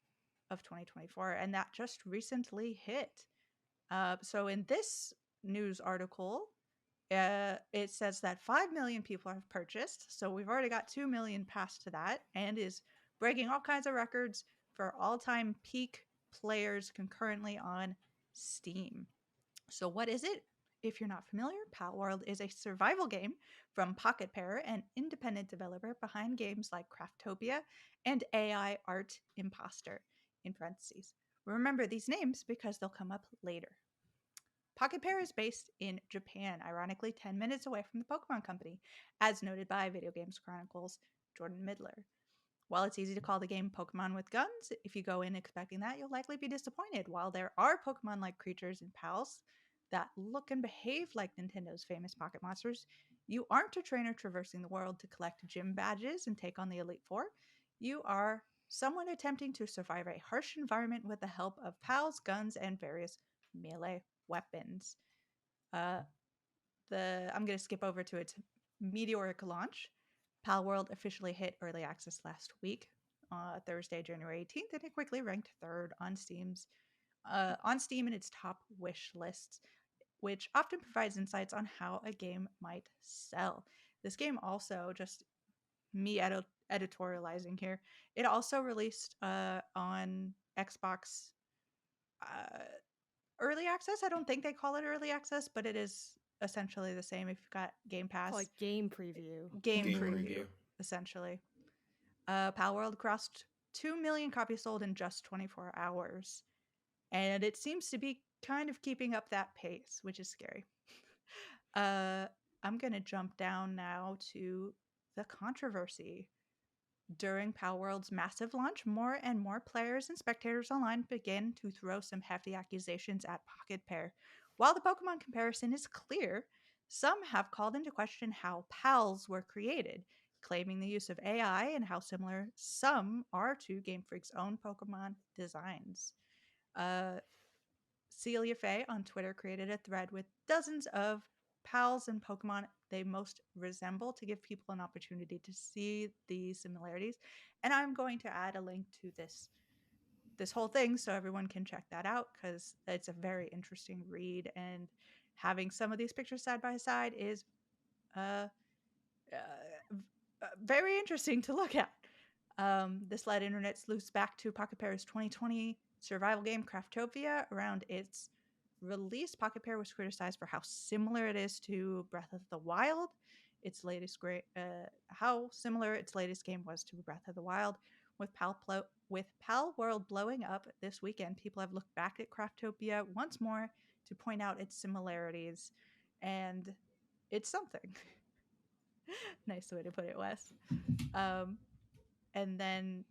of 2024, and that just recently hit. So in this news article, it says that 5 million people have purchased. So we've already got 2 million passed to that, and is breaking all kinds of records for all-time peak players concurrently on Steam. So what is it? If you're not familiar, Palworld is a survival game from Pocket Pair, an independent developer behind games like Craftopia and AI Art Imposter, in parentheses. Remember these names because they'll come up later. Pocket Pair is based in Japan, ironically 10 minutes away from the Pokemon Company, as noted by Video Games Chronicles' Jordan Midler. While it's easy to call the game Pokemon with guns, if you go in expecting that, you'll likely be disappointed. While there are Pokemon-like creatures and pals that look and behave like Nintendo's famous Pocket Monsters, you aren't a trainer traversing the world to collect gym badges and take on the Elite Four. You are someone attempting to survive a harsh environment with the help of pals, guns, and various melee weapons. I'm going to skip over to its meteoric launch. Palworld officially hit early access last week, Thursday, January 18th, and it quickly ranked third on Steam in its top wish lists, which often provides insights on how a game might sell. This game also, just me editorializing here, it also released on Xbox early access. I don't think they call it early access, but it is essentially the same if you've got Game Pass. Call it game preview. Game preview, essentially. Palworld crossed 2 million copies sold in just 24 hours. And it seems to be kind of keeping up that pace, which is scary. I'm going to jump down now to the controversy. During Palworld's massive launch, more and more players and spectators online began to throw some hefty accusations at Pocket Pair. While the Pokemon comparison is clear, some have called into question how pals were created, claiming the use of AI and how similar some are to Game Freak's own Pokemon designs. Celia Faye on Twitter created a thread with dozens of pals and Pokemon they most resemble to give people an opportunity to see the similarities. And I'm going to add a link to this whole thing so everyone can check that out, because it's a very interesting read, and having some of these pictures side by side is very interesting to look at. This led internet sleuths back to Pocket Pair's 2020 survival game Craftopia. Around its release, Pocket Pair was criticized for how similar it is to Breath of the Wild. How similar its latest game was to Breath of the Wild. With Palworld blowing up this weekend, people have looked back at Craftopia once more to point out its similarities, and it's something. Nice way to put it, Wes. And then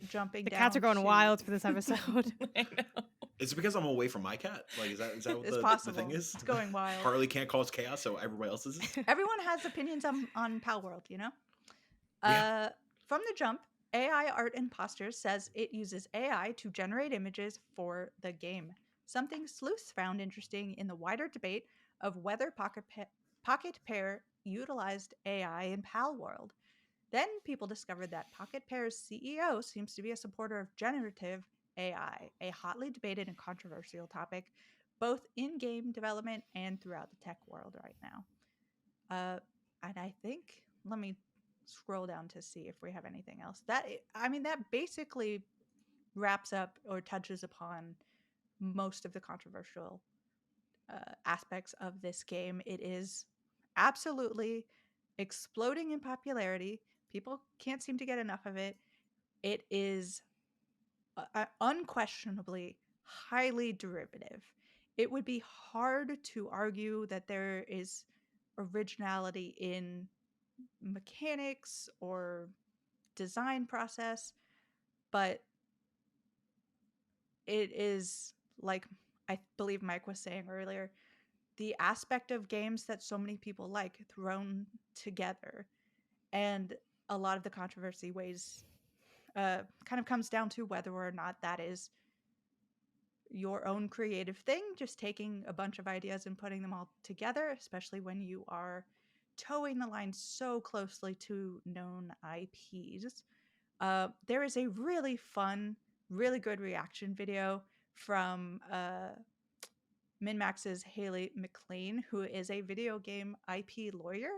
jumping The down. cats are going wild for this episode. I know. Is it because I'm away from my cat? Like, is that what It's the possible. thing is? It's going wild. Harley can't cause chaos, so everybody else is. Everyone has opinions on Palworld, you know? Yeah. From the jump, AI Art Imposters says it uses AI to generate images for the game. Something sleuths found interesting in the wider debate of whether Pocket Pair utilized AI in Palworld. Then people discovered that Pocket Pair's CEO seems to be a supporter of generative AI, a hotly debated and controversial topic, both in game development and throughout the tech world right now. And I think, let me scroll down to see if we have anything else. That basically wraps up or touches upon most of the controversial aspects of this game. It is absolutely exploding in popularity. People can't seem to get enough of it. It is unquestionably highly derivative. It would be hard to argue that there is originality in mechanics or design process, but it is, like I believe Mike was saying earlier, the aspect of games that so many people like thrown together. And a lot of the controversy kind of comes down to whether or not that is your own creative thing, just taking a bunch of ideas and putting them all together, especially when you are towing the line so closely to known IPs. There is a really fun, really good reaction video from MinMax's Haley McLean, who is a video game IP lawyer.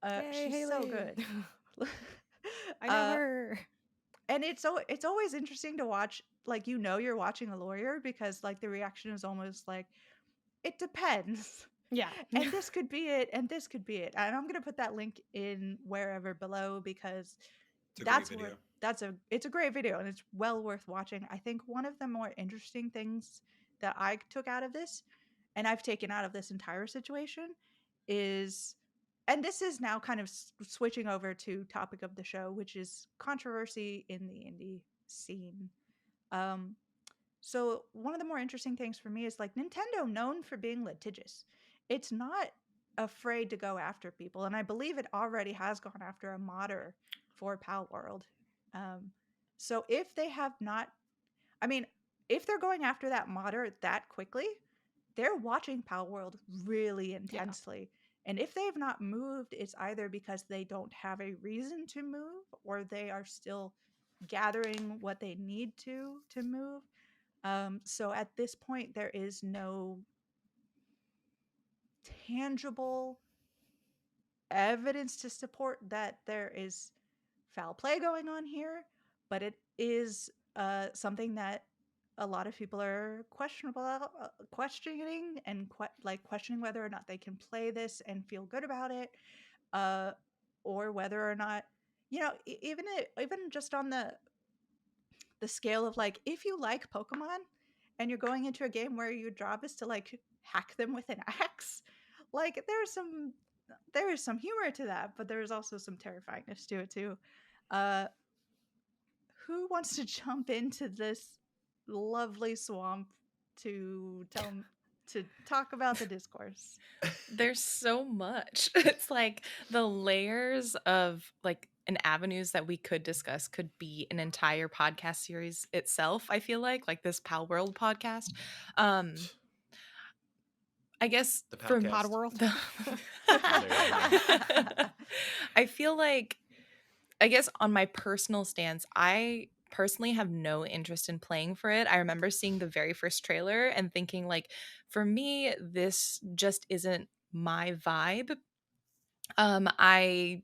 Yay, She's Haley. so good. I know her. And it's always interesting to watch, like, you're watching a lawyer, because like the reaction is almost like, it depends. Yeah. And this could be it, and this could be it. And I'm gonna put that link in wherever below, because It's a that's great video. it's a great video, and it's well worth watching. I think one of the more interesting things that I took out of this, and I've taken out of this entire situation, is, and this is now kind of switching over to topic of the show, which is controversy in the indie scene. Um, so one of the more interesting things for me is, like, Nintendo, known for being litigious, it's not afraid to go after people, and I believe it already has gone after a modder for Palworld. So if they have not, I mean, if they're going after that modder that quickly, they're watching Palworld really intensely. And if they've not moved, it's either because they don't have a reason to move, or they are still gathering what they need to move. So at this point, there is no tangible evidence to support that there is foul play going on here, but it is something that a lot of people are questioning, and questioning whether or not they can play this and feel good about it, or whether or not, even just on the scale of, like, if you like Pokemon and you're going into a game where your job is to, like, hack them with an axe, like, there is some humor to that, but there is also some terrifyingness to it too. Who wants to jump into this lovely swamp to talk about the discourse? There's so much. It's like the layers of, like, and avenues that we could discuss could be an entire podcast series itself. I feel like this Palworld podcast. I guess The from Palcast. I feel like, I guess on my personal stance, I personally have no interest in playing for it. I remember seeing the very first trailer and thinking, like, for me, this just isn't my vibe. I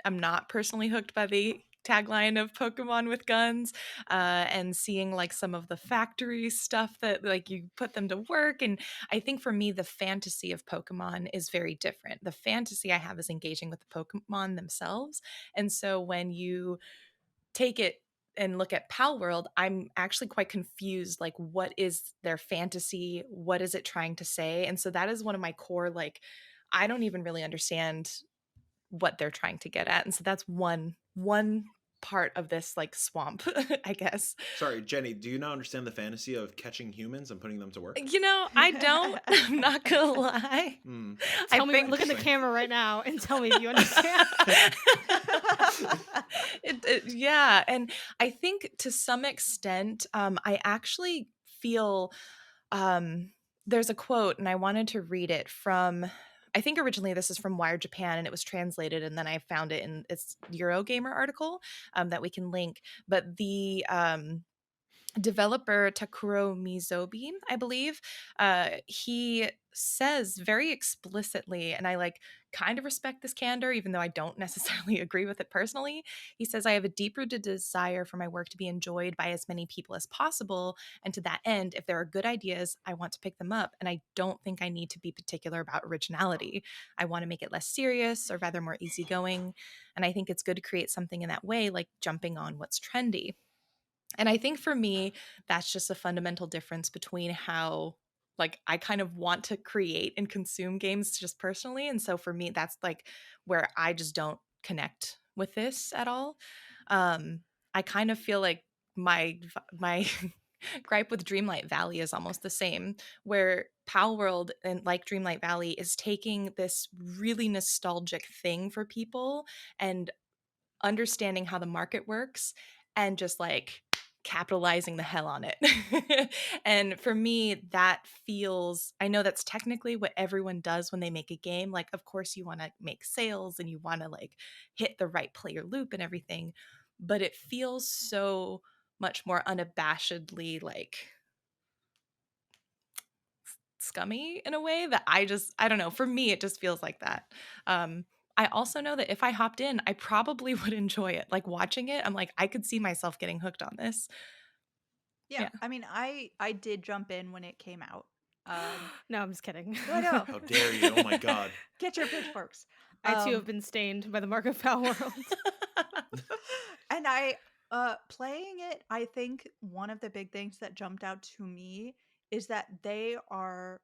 am not personally hooked by the tagline of Pokemon with guns, and seeing, like, some of the factory stuff that, like, you put them to work. And I think for me, the fantasy of Pokemon is very different. The fantasy I have is engaging with the Pokemon themselves. And so when you take it and look at Palworld, I'm actually quite confused. Like, what is their fantasy? What is it trying to say? And so that is one of my core, like, I don't even really understand what they're trying to get at. And so that's one part of this, like, swamp, I guess. Sorry, Jenny, do you not understand the fantasy of catching humans and putting them to work? I don't. I'm not gonna lie. Tell me, look at the camera right now and tell me if you understand. Yeah, and I think to some extent, I actually feel, there's a quote, and I wanted to read it from, I think originally this is from Wired Japan, and it was translated, and then I found it in its Eurogamer article that we can link. But the developer Takuro Mizobi, I believe, he says very explicitly, and I like kind of respect this candor, even though I don't necessarily agree with it personally. He says, I have a deep-rooted desire for my work to be enjoyed by as many people as possible. And to that end, if there are good ideas, I want to pick them up. And I don't think I need to be particular about originality. I want to make it less serious, or rather more easygoing. And I think it's good to create something in that way, like jumping on what's trendy. And I think for me, that's just a fundamental difference between how like I kind of want to create and consume games just personally. And so for me, that's like where I just don't connect with this at all. I kind of feel like my gripe with Dreamlight Valley is almost the same, where Palworld and like Dreamlight Valley is taking this really nostalgic thing for people and understanding how the market works and just like capitalizing the hell on it. And for me, that feels, I know that's technically what everyone does when they make a game. Like, of course, you want to make sales and you want to like hit the right player loop and everything. But it feels so much more unabashedly like scummy in a way that I don't know. For me, it just feels like that. I also know that if I hopped in, I probably would enjoy it. Like watching it, I'm like, I could see myself getting hooked on this. Yeah, Yeah. I mean, I did jump in when it came out. No, I'm just kidding. I know. How dare you? Oh my god. Get your pitchforks. I too have been stained by the mark of Palworld. And playing it, I think one of the big things that jumped out to me is that they are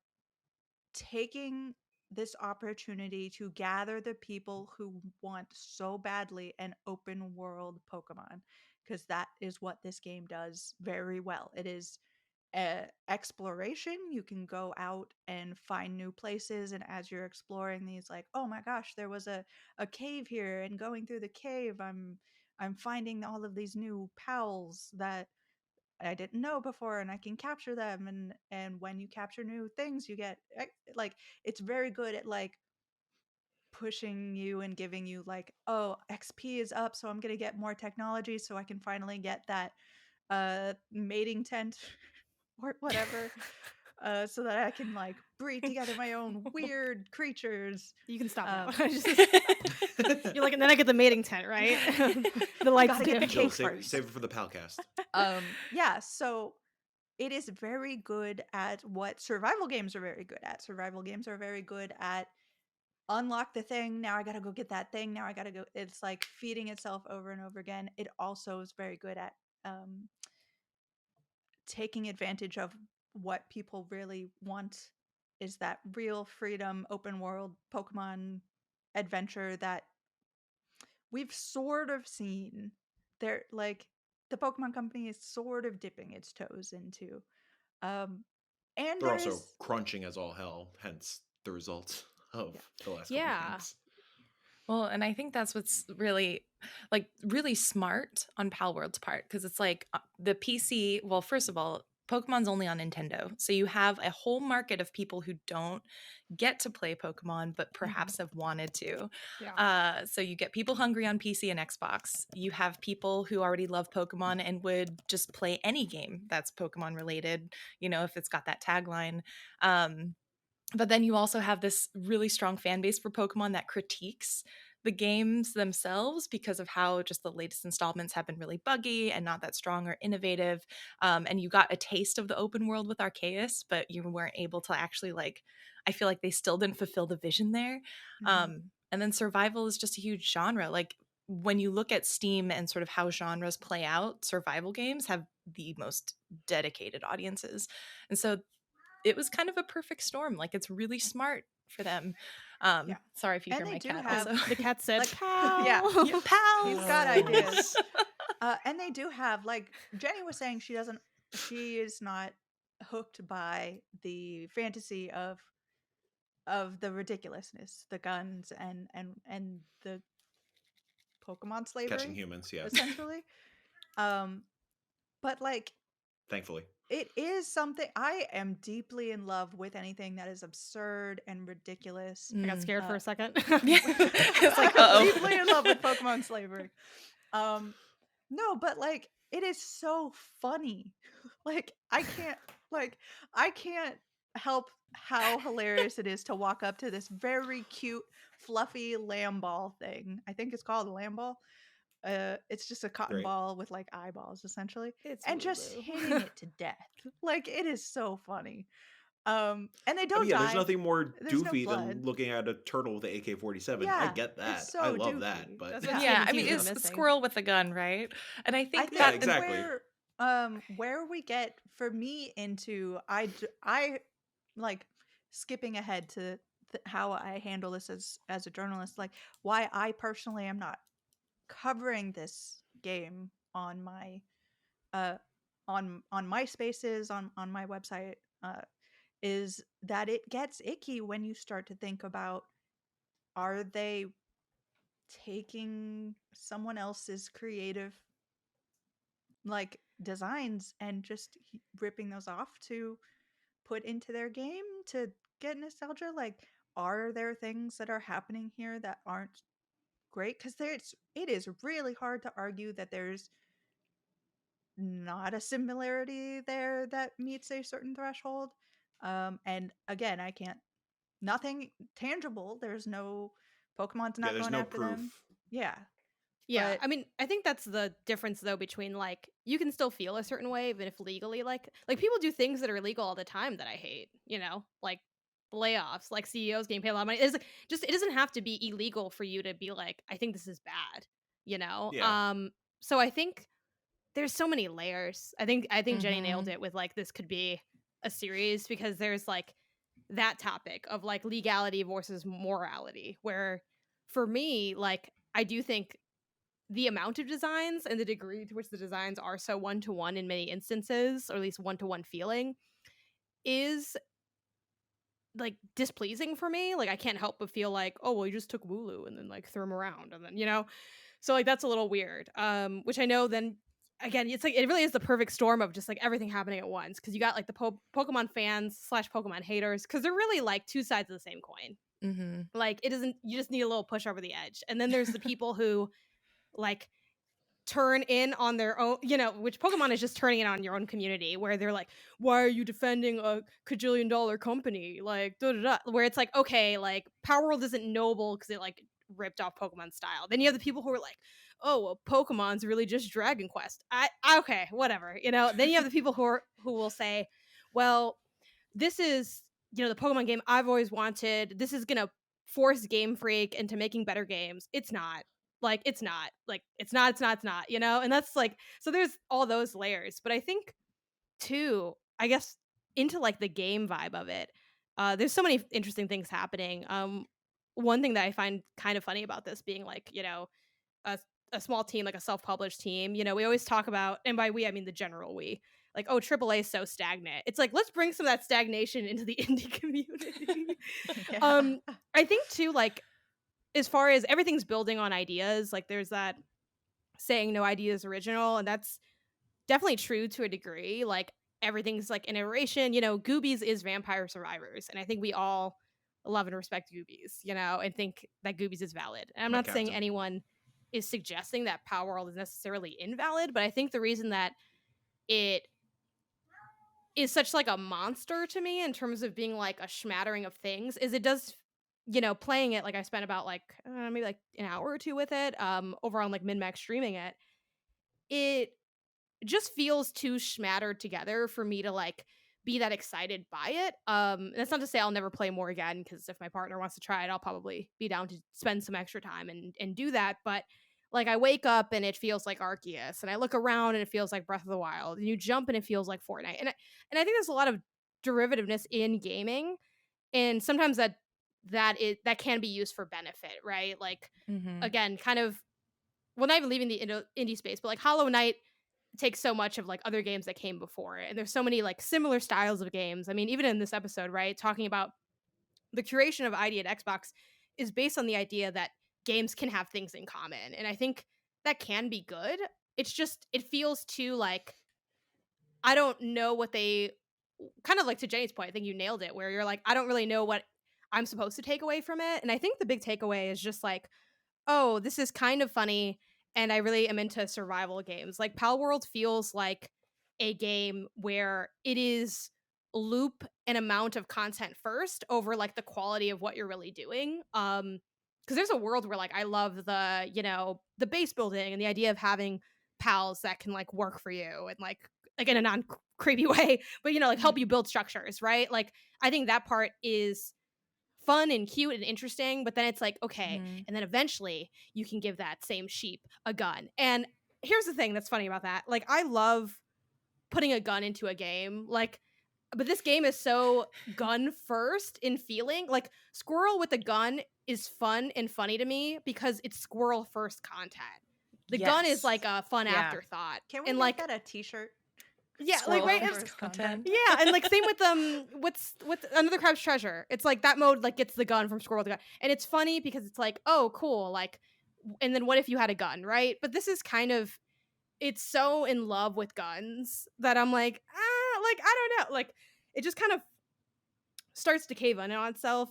taking this opportunity to gather the people who want so badly an open world Pokemon, because that is what this game does very well. It is exploration. You can go out and find new places, and as you're exploring these, like, oh my gosh, there was a cave here, and going through the cave, I'm finding all of these new pals that I didn't know before, and I can capture them. And when you capture new things, you get like, it's very good at like pushing you and giving you like, oh, XP is up, so I'm gonna get more technology so I can finally get that mating tent or whatever, so that I can like breed together my own weird creatures. You can stop now. Um, You're like, and then I get the mating tent, right? The lights gotta get the dim. cake Save, first. save it for the Palcast. Yeah, so it is very good at what survival games are very good at. Survival games are very good at unlock the thing, now I gotta go get that thing, now I gotta go. It's like feeding itself over and over again. It also is very good at taking advantage of what people really want, is that real freedom, open world Pokemon adventure that we've sort of seen. They're like, the Pokemon Company is sort of dipping its toes into. And They're also there's crunching as all hell, hence the results of the last couple Yeah. games. Well, and I think that's what's really really smart on Palworld's part, because it's like the PC, well, first of all, Pokemon's only on Nintendo. So you have a whole market of people who don't get to play Pokemon but perhaps have wanted to. Yeah. So you get people hungry on PC and Xbox. You have people who already love Pokemon and would just play any game that's Pokemon related, if it's got that tagline. But then you also have this really strong fan base for Pokemon that critiques the games themselves because of how just the latest installments have been really buggy and not that strong or innovative. And you got a taste of the open world with Arceus, but you weren't able to actually I feel like they still didn't fulfill the vision there. And then survival is just a huge genre. Like when you look at Steam and sort of how genres play out, survival games have the most dedicated audiences. And so it was kind of a perfect storm. Like it's really smart for them. Yeah. Sorry if you And hear they my do cat have- also. The cat said, Like, "Pal." yeah, Pals. he's got ideas. And they do have, like Jenny was saying, she is not hooked by the fantasy of the ridiculousness, the guns and the Pokemon slavery, Catching humans, yeah. essentially. But like, Thankfully. it is something. I am deeply in love with anything that is absurd and ridiculous. I got scared for a second. It's like, I'm deeply in love with Pokemon slavery. No, but like, it is so funny. Like I can't help how hilarious it is to walk up to this very cute fluffy lamb ball thing. I think it's called a lamb ball. It's just a cotton Right. ball with like eyeballs essentially, It's and just hitting woo-woo. it to death. Like it is so funny. And they I mean, don't yeah, there's die. nothing more There's no doofy blood. than looking at a turtle with an AK-47. I Yeah, get it's that. I so love that. doofy. But That's what Yeah. Yeah, I TMNT mean, has been it's missing. squirrel with a gun, right? And I I think think yeah, that exactly. where we get for me into I like skipping ahead to how I handle this as a journalist, like why I personally am not covering this game on my uh on my spaces on my website is that it gets icky when you start to think about, are they taking someone else's creative like designs and just ripping those off to put into their game to get nostalgia? Like, are there things that are happening here that aren't great? Because it is really hard to argue that there's not a similarity there that meets a certain threshold. And again, I can't, nothing tangible. There's no, Pokemon's Yeah, not there's going no after proof. them. Yeah, Yeah, but I mean, I think that's the difference though between like you can still feel a certain way, even if legally like people do things that are illegal all the time that I hate, like layoffs, like CEOs getting paid a lot of money. It's like, just it doesn't have to be illegal for you to be like, I think this is bad, you know? Yeah. So I think there's so many layers. I think Jenny nailed Mhm. it with like this could be a series because there's like that topic of like legality versus morality where for me, like I do think the amount of designs and the degree to which the designs are so one-to-one in many instances, or at least one-to-one feeling, is like displeasing for me. Like I can't help but feel like, oh well, you just took Wooloo and then like threw him around and then so like that's a little weird. Which I know then again, it's like it really is the perfect storm of just like everything happening at once because you got like the Pokemon fans slash Pokemon haters because they're really like two sides of the same coin. Mhm. Like it isn't, you just need a little push over the edge, and then there's the people who like turn in on their own, which Pokemon is just turning it on your own community where they're like, why are you defending a $1 billion company? Like, da da da. Where it's like, okay, like, Palworld isn't noble because it like ripped off Pokemon style. Then you have the people who are like, oh, well, Pokemon's really just Dragon Quest. Okay, whatever, Then you have the people who will say, well, this is, the Pokemon game I've always wanted. This is gonna force Game Freak into making better games. It's not. Like, it's not. Like, it's not, And that's like, so there's all those layers. But I think, too, I guess, into like the game vibe of it, there's so many interesting things happening. One thing that I find kind of funny about this being like, a, a small team, like a self-published team, we always talk about, and by we, I mean the general we, like, oh, AAA is so stagnant. It's like, let's bring some of that stagnation into the indie community. yeah. I think, too, like, as far as everything's building on ideas, like there's that saying no idea is original, and that's definitely true to a degree. Like everything's like an iteration. Goobies is Vampire Survivors, and I think we all love and respect Goobies, and think that Goobies is valid. And I'm My not saying captain. anyone is suggesting that Palworld is necessarily invalid, but I think the reason that it is such like a monster to me in terms of being like a smattering of things is it does, playing it, like I spent about like maybe like an hour or two with it over on like MinMax streaming it just feels too smattered together for me to like be that excited by it. That's not to say I'll never play more again, because if my partner wants to try it, I'll probably be down to spend some extra time and do that. But like I wake up and it feels like Arceus, and I look around and it feels like Breath of the Wild, and you jump and it feels like Fortnite. And I think there's a lot of derivativeness in gaming, and sometimes that can be used for benefit, right? Like Mhm. again, kind of, well, not even leaving the indie space, but like Hollow Knight takes so much of like other games that came before it, and there's so many like similar styles of games. I mean, even in this episode, right, talking about the curation of ID at Xbox is based on the idea that games can have things in common, and I think that can be good. It's just it feels too like, I don't know what they, kind of like to Jenny's point, I think you nailed it, where you're like, I don't really know what I'm supposed to take away from it. And I think the big takeaway is just like, oh, this is kind of funny, and I really am into survival games. Like Palworld feels like a game where it is loop an amount of content first over like the quality of what you're really doing. Because there's a world where like I love the, you know, the base building and the idea of having pals that can like work for you and like in a non creepy way, but you know, like help you build structures, right? Like I think that part is fun and cute and interesting, but then it's like, okay, and then eventually you can give that same sheep a gun. And here's the thing that's funny about that. Like I love putting a gun into a game. Like, but this game is so gun first in feeling. Like Squirrel with a gun is fun and funny to me because it's Squirrel first content. The gun is like a fun afterthought. Can we and make like that a t-shirt? yeah, Squirrel like right, first content. yeah, and like same with Another Crab's Treasure. It's like that mode like gets the gun from Squirrel with the gun, and it's funny because it's like, oh, cool, like, and then what if you had a gun, right? But this is kind of, it's so in love with guns that I'm like, like I don't know, like it just kind of starts to cave in on itself.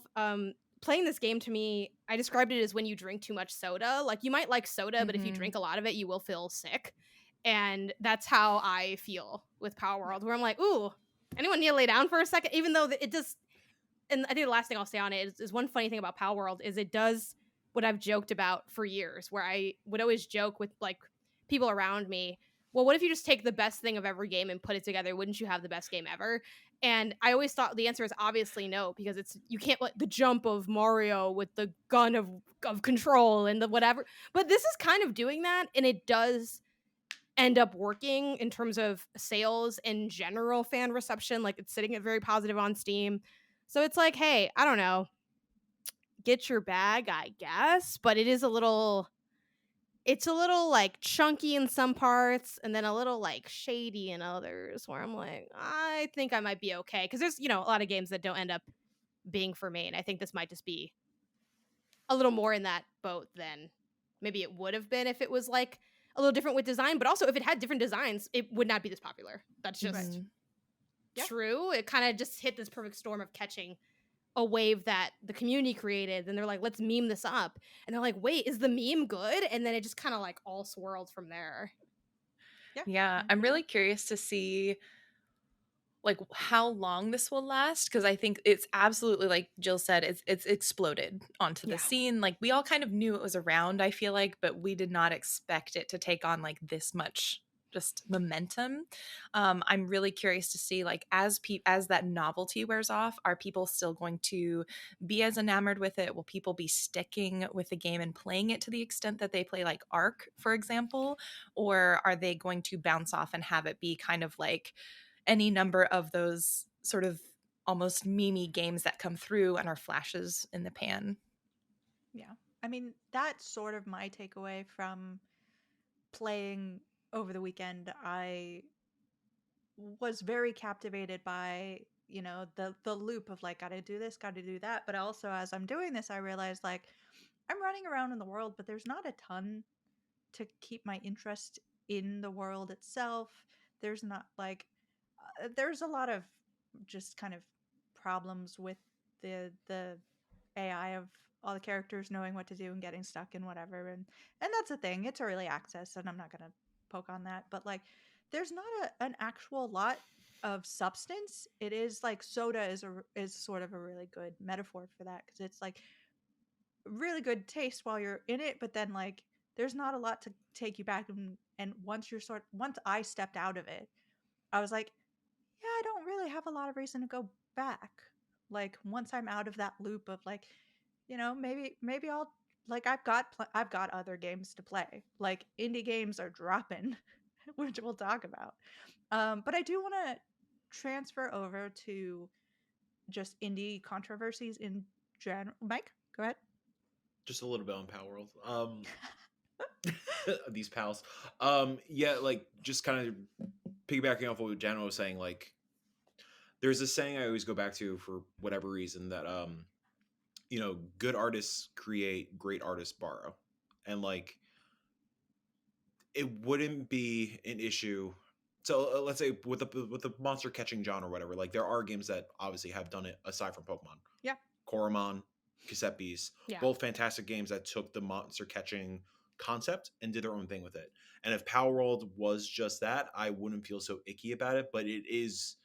Playing this game to me, I described it as when you drink too much soda. Like you might like soda, but if you drink a lot of it, you will feel sick. And that's how I feel with Palworld, where I'm like, ooh, anyone need to lay down for a second? Even though it just, and I think the last thing I'll say on it is one funny thing about Palworld is it does what I've joked about for years, where I would always joke with like people around me, well, what if you just take the best thing of every game and put it together? Wouldn't you have the best game ever? And I always thought the answer is obviously no, because it's, you can't let the jump of Mario with the gun of control and the whatever. But this is kind of doing that, and it does end up working in terms of sales and general fan reception. Like it's sitting at very positive on Steam. So it's like, hey, I don't know, get your bag, I guess. But it is a little, it's a little like chunky in some parts and then a little like shady in others, where I'm like, I think I might be okay. Because there's, you know, a lot of games that don't end up being for me. And I think this might just be a little more in that boat than maybe it would have been if it was like a little different with design. But also if it had different designs, it would not be this popular. That's just true. It kind of just hit this perfect storm of catching a wave that the community created, and they're like, let's meme this up, and they're like, wait, is the meme good? And then it just kind of like all swirled from there. Yeah, I'm really curious to see like how long this will last, because I think it's absolutely, like Jill said, it's exploded onto the scene. Like we all kind of knew it was around, I feel like, but we did not expect it to take on like this much just momentum. I'm really curious to see, like, as that novelty wears off, are people still going to be as enamored with it? Will people be sticking with the game and playing it to the extent that they play like Ark, for example, or are they going to bounce off and have it be kind of like any number of those sort of almost meme games that come through and are flashes in the pan? Yeah, I mean, that's sort of my takeaway from playing over the weekend. I was very captivated by, you know, the loop of like, gotta do this, gotta do that. But also as I'm doing this, I realized like I'm running around in the world, but there's not a ton to keep my interest in the world itself. There's not like there's a lot of just kind of problems with the AI of all the characters knowing what to do and getting stuck in whatever, and that's a thing. It's early access, and I'm not gonna poke on that. But like, there's not an actual lot of substance. It is like soda is sort of a really good metaphor for that, because it's like really good taste while you're in it, but then like there's not a lot to take you back, and once I stepped out of it, I was like, yeah, I don't really have a lot of reason to go back. Like once I'm out of that loop of like, you know, maybe I'll like I've got other games to play. Like indie games are dropping, which we'll talk about. But I do want to transfer over to just indie controversies in general. Mike, go ahead. Just a little bit on Palworld. These pals. Yeah, like just kind of piggybacking off what Jana was saying, like there's this saying I always go back to for whatever reason that you know, good artists create, great artists borrow. And like it wouldn't be an issue. So let's say with the monster catching genre or whatever, like there are games that obviously have done it aside from Pokemon. Yeah. Koromon, Cassette Beast, both fantastic games that took the monster catching concept and did their own thing with it. And if Palworld was just that, I wouldn't feel so icky about it. But it is,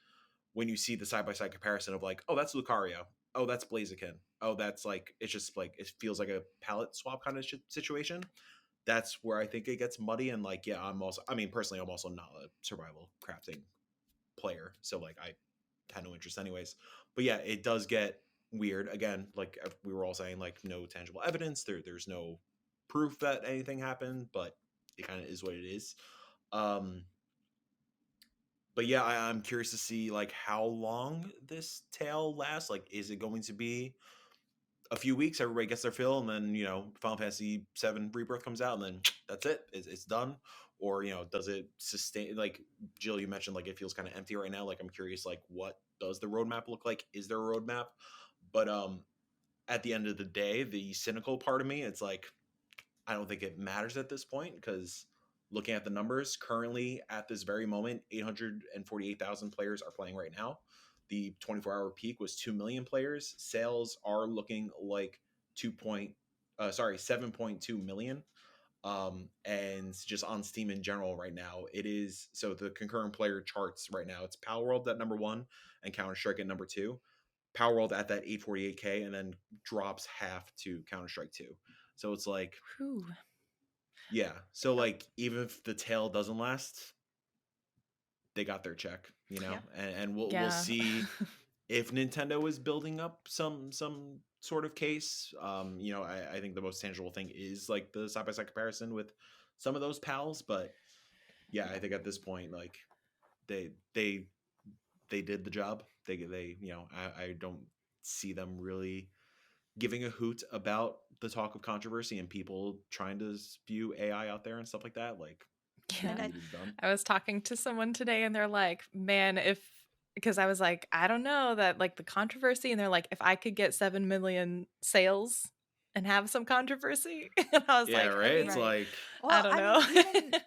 when you see the side-by-side comparison of like, oh, that's Lucario, oh, that's Blaziken, oh, that's like, it's just like, it feels like a palette swap kind of situation. That's where I think it gets muddy. And like, yeah, personally, I'm also not a survival crafting player, so like I had no interest anyways. But yeah, it does get weird. Again, like we were all saying, like no tangible evidence, there's no proof that anything happened, but it kind of is what it is. But yeah, I'm curious to see like how long this tale lasts. Like, is it going to be a few weeks, everybody gets their fill, and then Final Fantasy VII Rebirth comes out, and then that's it, it's done? Or does it sustain? Like Jill, you mentioned like it feels kind of empty right now. Like I'm curious, like what does the roadmap look like? Is there a roadmap? But at the end of the day, the cynical part of me, it's like I don't think it matters at this point, because looking at the numbers currently at this very moment, 848,000 players are playing right now. The 24-hour peak was 2 million players. Sales are looking like 7.2 million. And just on Steam in general right now, it is, so the concurrent player charts right now, it's Palworld at number 1 and Counter-Strike at number 2. Palworld at that 848K, and then drops half to Counter-Strike 2. So it's like, Whew. Yeah. So like, even if the tail doesn't last, they got their check, Yeah. and we'll see if Nintendo is building up some sort of case. I think the most tangible thing is like the side-by-side comparison with some of those pals, but yeah, I think at this point, like they did the job. I don't see them really giving a hoot about the talk of controversy and people trying to spew AI out there and stuff like that. Like, yeah. I was talking to someone today and they're like, man, because I was like, I don't know, that like the controversy, and they're like, if I could get 7 million sales and have some controversy, and I was yeah, like, right. It's like, well, I don't know.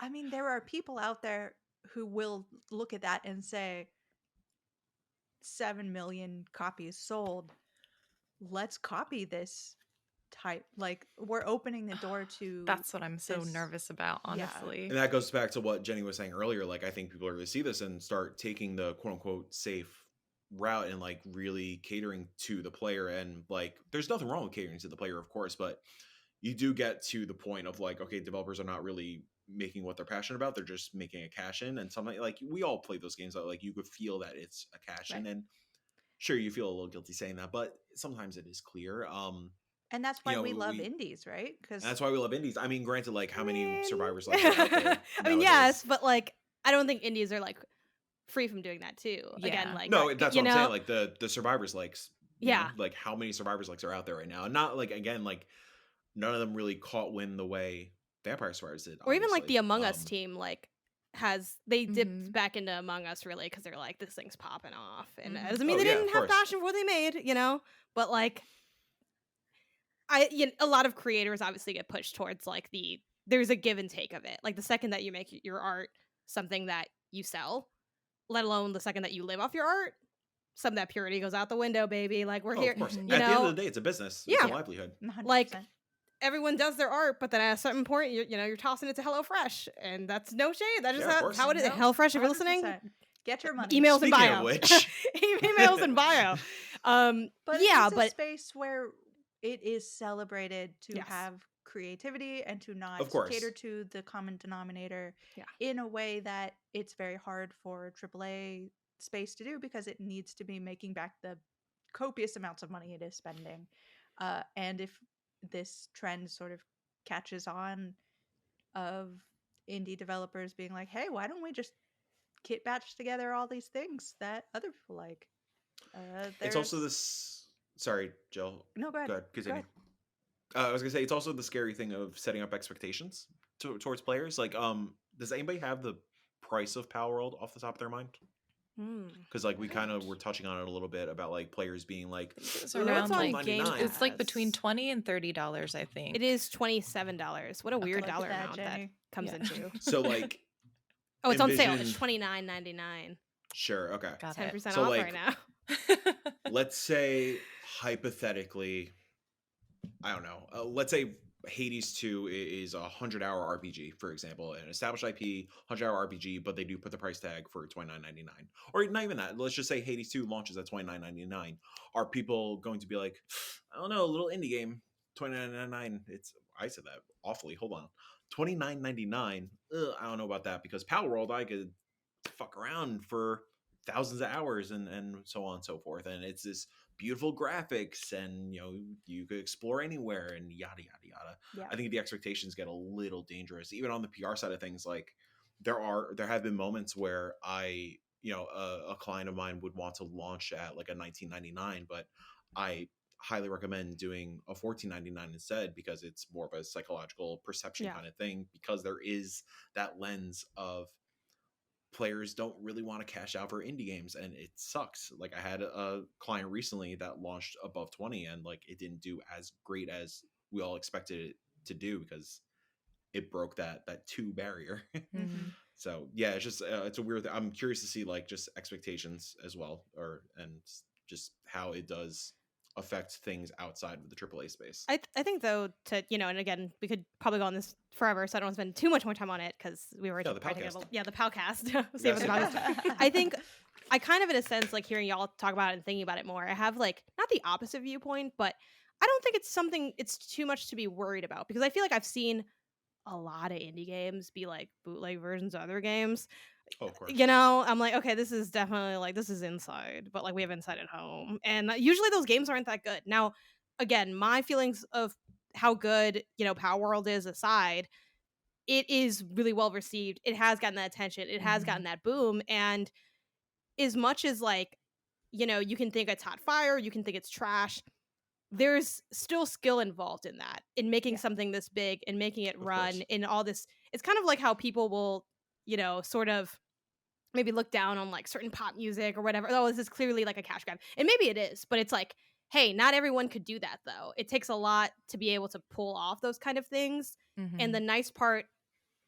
I mean, there are people out there who will look at that and say, 7 million copies sold, let's copy this type. Like, we're opening the door to that's what I'm so nervous about, honestly. And that goes back to what Jenny was saying earlier. Like, I think people are going to see this and start taking the quote unquote safe route and like really catering to the player. And like, there's nothing wrong with catering to the player, of course, but you do get to the point of like, okay, developers are not really making what they're passionate about, they're just making a cash in. And something like, we all play those games that like you could feel that it's a cash in, and sure, you feel a little guilty saying that, but sometimes it is clear. And that's why we love indies, right? Because that's why we love indies. I mean, granted, like how many survivors like out there I mean, yes, but like I don't think indies are like free from doing that too. Yeah. Again, like no, that's what I'm saying. Like the survivors likes, yeah, like how many survivors likes are out there right now, and not like, again, like none of them really caught wind the way Vampire Survivors did, or even like the Among Us team, like they dipped Mhm. back into Among Us really because they're like, this thing's popping off, and Mhm. it doesn't mean they didn't have passion for what they made, but like a lot of creators obviously get pushed towards like there's a give and take of it. Like the second that you make your art something that you sell, let alone the second that you live off your art, some of that purity goes out the window, baby. Like we're here. Of course. At the end of the day, it's a business. It's a livelihood. 100%. Like everyone does their art, but then at a certain point, you're tossing it to HelloFresh, and that's no shade. That's just how it is. HelloFresh, if you're listening, get your money. Emails in Speaking bio. of which. Emails in bio. But yeah, it's a space where it is celebrated to have creativity and to not cater to the common denominator in a way that it's very hard for AAA space to do, because it needs to be making back the copious amounts of money it is spending. And if this trend sort of catches on of indie developers being like, hey, why don't we just kit batch together all these things that other people like? It's also this... Sorry, Jill. No, go ahead. Continue. I was gonna say, it's also the scary thing of setting up expectations towards players. Like, does anybody have the price of Palworld off the top of their mind? Because like we kind of were touching on it a little bit about like players being like, it's around like it's like between $20 and $30, I think. It is $27. What a weird dollar amount that comes into. So like, it's on sale. It's $29.99. Sure. Okay. 10% off right now. Let's say hypothetically, I don't know. Let's say Hades 2 is a 100-hour RPG, for example, an established IP, 100-hour RPG, but they do put the price tag for $29.99. Or not even that. Let's just say Hades 2 launches at $29.99. Are people going to be like, I don't know, a little indie game, $29.99? I said that awfully. Hold on. $29.99. I don't know about that, because Palworld, I could fuck around for thousands of hours and so on and so forth. And it's this beautiful graphics, and you could explore anywhere and yada yada yada. Yeah. I think the expectations get a little dangerous, even on the PR side of things. Like there have been moments where a client of mine would want to launch at like a $19.99, but I highly recommend doing a $14.99 instead, because it's more of a psychological perception kind of thing, because there is that lens of players don't really want to cash out for indie games, and it sucks. Like I had a client recently that launched above 20, and like it didn't do as great as we all expected it to do, because it broke that 2 barrier. Mm-hmm. So yeah, it's just it's a weird I'm curious to see like just expectations as well, and just how it does affect things outside of the AAA space. I think though, to and again, we could probably go on this forever, so I don't want to spend too much more time on it, because we were the the podcast. the podcast. Save the podcast. I think I kind of, in a sense, like hearing y'all talk about it and thinking about it more, I have like not the opposite viewpoint, but I don't think it's too much to be worried about, because I feel like I've seen a lot of indie games be like bootleg versions of other games. Oh, of course. I'm like, okay, this is definitely like, this is Inside, but like we have Inside at home. And usually those games aren't that good. Now, again, my feelings of how good, Palworld is aside, it is really well received. It has gotten that attention. It has gotten that boom. And as much as like, you can think it's hot fire, you can think it's trash, there's still skill involved in that, in making something this big and making it run in all this. It's kind of like how people will, sort of maybe look down on like certain pop music or whatever. Oh, this is clearly like a cash grab. And maybe it is, but it's like, hey, not everyone could do that though. It takes a lot to be able to pull off those kind of things. And the nice part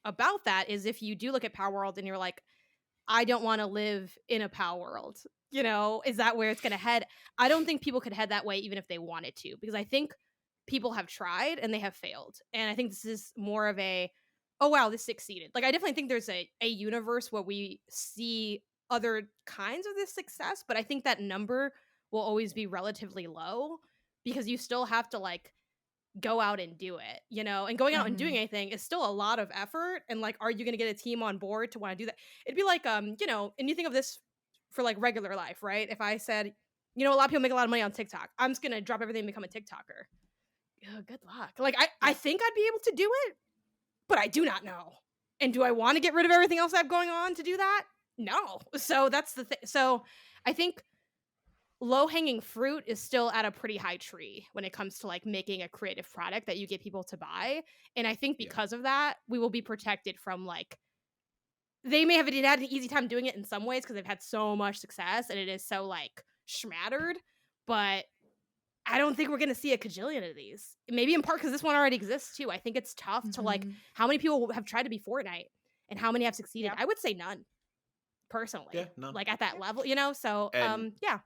about that is, if you do look at Palworld and you're like, I don't want to live in a Palworld, is that where it's going to head? I don't think people could head that way even if they wanted to, because I think people have tried and they have failed. And I think this is more of a, oh wow, this succeeded. Like I definitely think there's a universe where we see other kinds of this success, but I think that number will always be relatively low, because you still have to like go out and do it, and going out and doing anything is still a lot of effort. And like, are you going to get a team on board to want to do that? It'd be like, and you think of this for like regular life, right? If I said, a lot of people make a lot of money on TikTok, I'm just going to drop everything and become a TikToker. Oh, good luck. Like, I think I'd be able to do it, but I do not know. And do I want to get rid of everything else I have going on to do that? No. So that's the thing. So I think low-hanging fruit is still at a pretty high tree when it comes to like making a creative product that you get people to buy. And I think because of that, we will be protected from like, they may have had an easy time doing it in some ways because they've had so much success and it is so like schmattered, but I don't think we're going to see a cajillion of these. Maybe in part because this one already exists too. I think it's tough to like, how many people have tried to be Fortnite and how many have succeeded? I would say none, personally. Yeah, none. Like at that level, so yeah.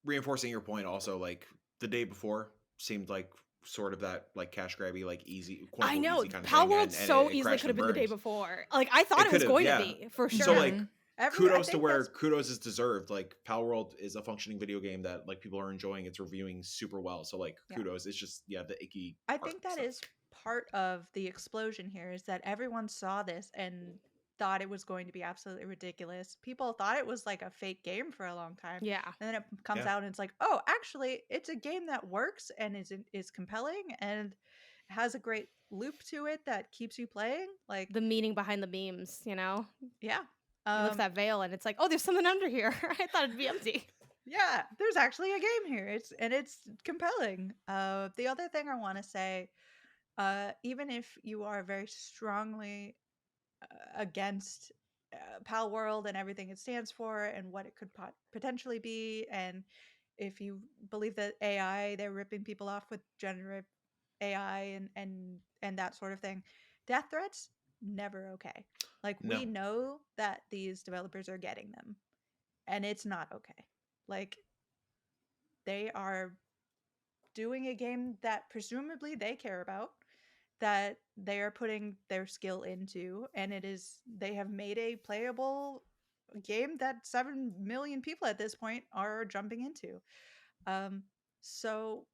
Reinforcing your point also, like the day before seemed like sort of that like cash grabby, like easy, I know, easy kind of Palworld thing, so easily could have been the day before. Like I thought it was going to be, for sure. So like kudos to where kudos is deserved. Like Palworld is a functioning video game that like people are enjoying. It's reviewing super well. So like kudos. It's just the icky I think that is part of the explosion here, is that everyone saw this and thought it was going to be absolutely ridiculous. People thought it was like a fake game for a long time. Yeah. And then it comes out and it's like, oh, actually, it's a game that works and is compelling and has a great loop to it that keeps you playing. Like the meaning behind the memes, Yeah. You lift that veil and it's like, oh, there's something under here. I thought it'd be empty. Yeah, there's actually a game here. It's compelling. The other thing I want to say, even if you are very strongly against Palworld and everything it stands for and what it could potentially be, and if you believe that AI, they're ripping people off with generative AI and that sort of thing, death threats, never okay. Like we know that these developers are getting them, and it's not okay. Like they are doing a game that presumably they care about, that they are putting their skill into, and they have made a playable game that 7 million people at this point are jumping into. Um, so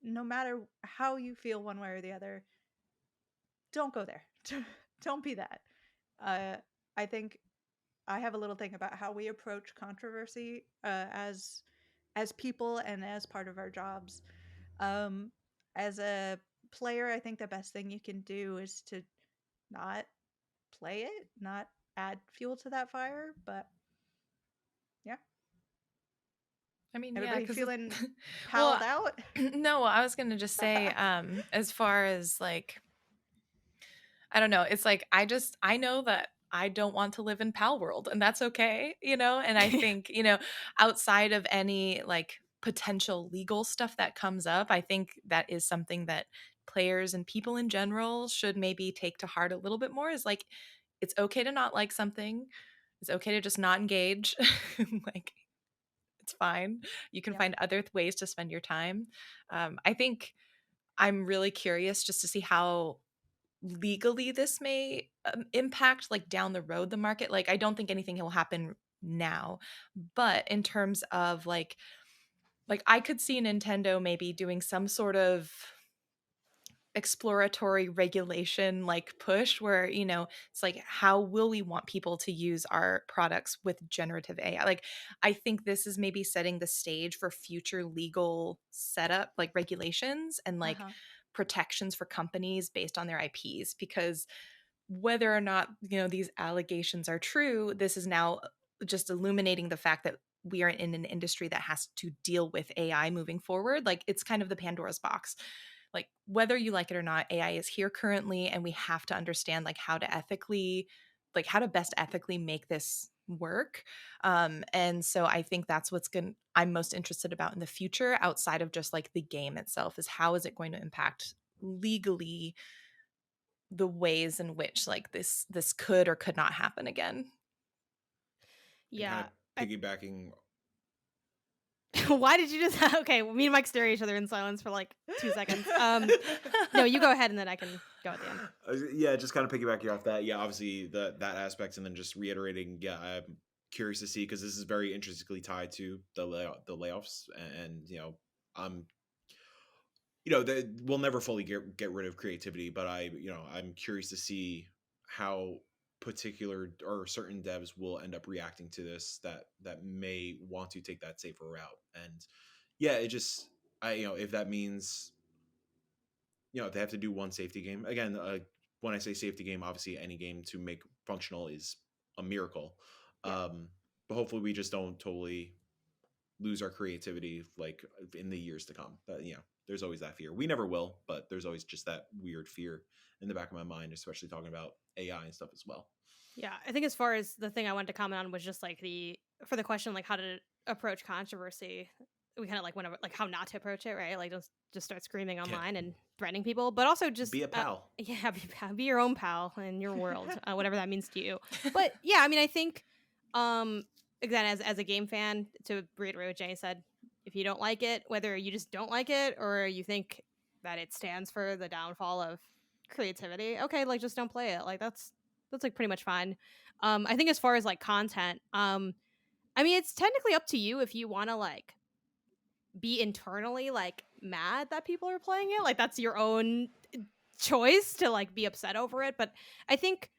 no matter how you feel one way or the other, don't go there. Don't be that. I think I have a little thing about how we approach controversy as people and as part of our jobs. Um, as a player, I think the best thing you can do is to not play it, not add fuel to that fire. But yeah, I mean, yeah, everybody because feeling well, palled out. no, I was gonna just say, as far as like, I don't know, it's like I know that I don't want to live in Palworld, and that's okay, And I think, outside of any like potential legal stuff that comes up, I think that is something that players and people in general should maybe take to heart a little bit more. Is like, it's okay to not like something. It's okay to just not engage. Like, it's fine. You can Yeah. find other ways to spend your time. I think I'm really curious just to see how legally this may impact like down the road the market. Like, I don't think anything will happen now, but in terms of like I could see Nintendo maybe doing some sort of exploratory regulation like push where it's like, how will we want people to use our products with generative AI? Like, I think this is maybe setting the stage for future legal setup, like regulations and like Uh-huh. protections for companies based on their IPs, because whether or not these allegations are true, this is now just illuminating the fact that we are in an industry that has to deal with AI moving forward. Like, it's kind of the Pandora's box. Like, whether you like it or not, AI is here currently, and we have to understand like how to best ethically make this work. And so I think that's I'm most interested about in the future, outside of just like the game itself, is how is it going to impact legally the ways in which like this could or could not happen again. And kind Yeah. of piggybacking. Why did you just okay, me and Mike stare at each other in silence for like 2 seconds. No, you go ahead and then I can go at the end. Yeah, just kind of piggybacking off that. Yeah, obviously that aspect, and then just reiterating. Yeah, I'm curious to see, because this is very intrinsically tied to the layoffs, and I'm we'll never fully get rid of creativity, but I'm curious to see how particular or certain devs will end up reacting to this, that may want to take that safer route. And yeah, it just, if that means if they have to do one safety game again, when I say safety game, obviously any game to make functional is a miracle. Yeah. But hopefully we just don't totally lose our creativity like in the years to come. But there's always that fear. We never will, but there's always just that weird fear in the back of my mind, especially talking about AI and stuff as well. Yeah, I think as far as the thing I wanted to comment on was just like for the question like how to approach controversy, we kind of like went over like how not to approach it, right? Like just start screaming online and threatening people, but also just be a pal. Yeah, be your own pal in your world, whatever that means to you. But yeah, I mean, I think again, as a game fan, to reiterate what Jenny said, if you don't like it, whether you just don't like it or you think that it stands for the downfall of creativity, okay, like just don't play it. Like that's like pretty much fine. I think as far as like content, I mean, it's technically up to you if you want to like be internally like mad that people are playing it. Like that's your own choice to like be upset over it. But I think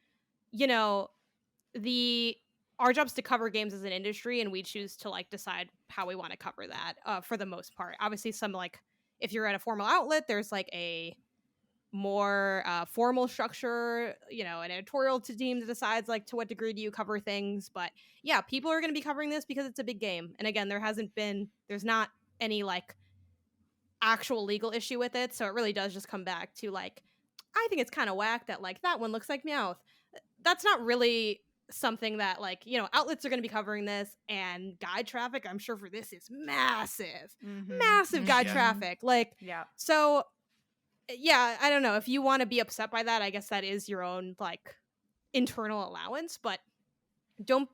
our job's to cover games as an industry, and we choose to like decide how we want to cover that for the most part. Obviously, some like if you're at a formal outlet, there's like a more formal structure, an editorial team that decides like to what degree do you cover things. But yeah, people are going to be covering this because it's a big game, and again, there's not any like actual legal issue with it, so it really does just come back to like, I think it's kind of whack that like that one looks like Meowth. That's not really something that like outlets are going to be covering this, and guide traffic I'm sure for this is massive. Massive guide traffic, like, Yeah. so yeah, I don't know, if you want to be upset by that, I guess that is your own like internal allowance, but don't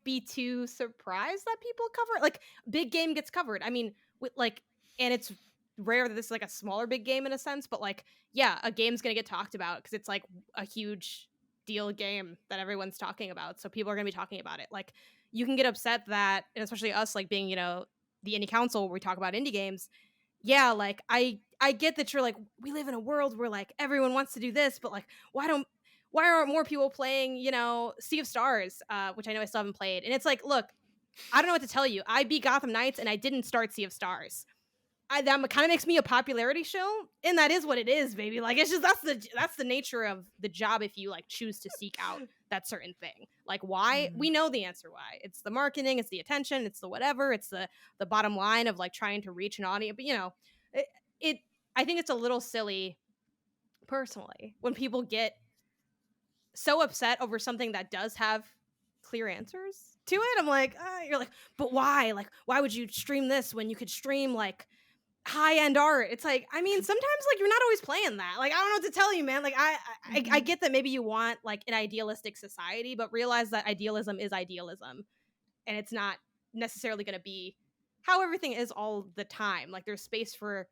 be too surprised that people cover it. Like, big game gets covered, I mean, with like, and it's rare that this is like a smaller big game in a sense, but like, yeah, a game's gonna get talked about because it's like a huge deal game that everyone's talking about. So people are gonna be talking about it. Like, you can get upset that, and especially us, like being, you know, the indie council where we talk about indie games. Yeah, like I get that you're like, we live in a world where like everyone wants to do this, but like, why aren't more people playing, you know, Sea of Stars, which I know I still haven't played. And it's like, look, I don't know what to tell you. I beat Gotham Knights and I didn't start Sea of Stars. That kind of makes me a popularity show, and that is what it is, baby. Like, it's just that's the nature of the job if you like choose to seek out that certain thing. Like, why? We know the answer why. It's the marketing, it's the attention, it's the whatever, it's the bottom line of like trying to reach an audience. But you know, it I think it's a little silly personally when people get so upset over something that does have clear answers to it. I'm like, you're like, but why? Like, why would you stream this when you could stream like high-end art? It's like, I mean, sometimes like you're not always playing that. Like, I don't know what to tell you, man. Like, I get that maybe you want like an idealistic society, but realize that idealism is idealism, and it's not necessarily going to be how everything is all the time. Like, there's space for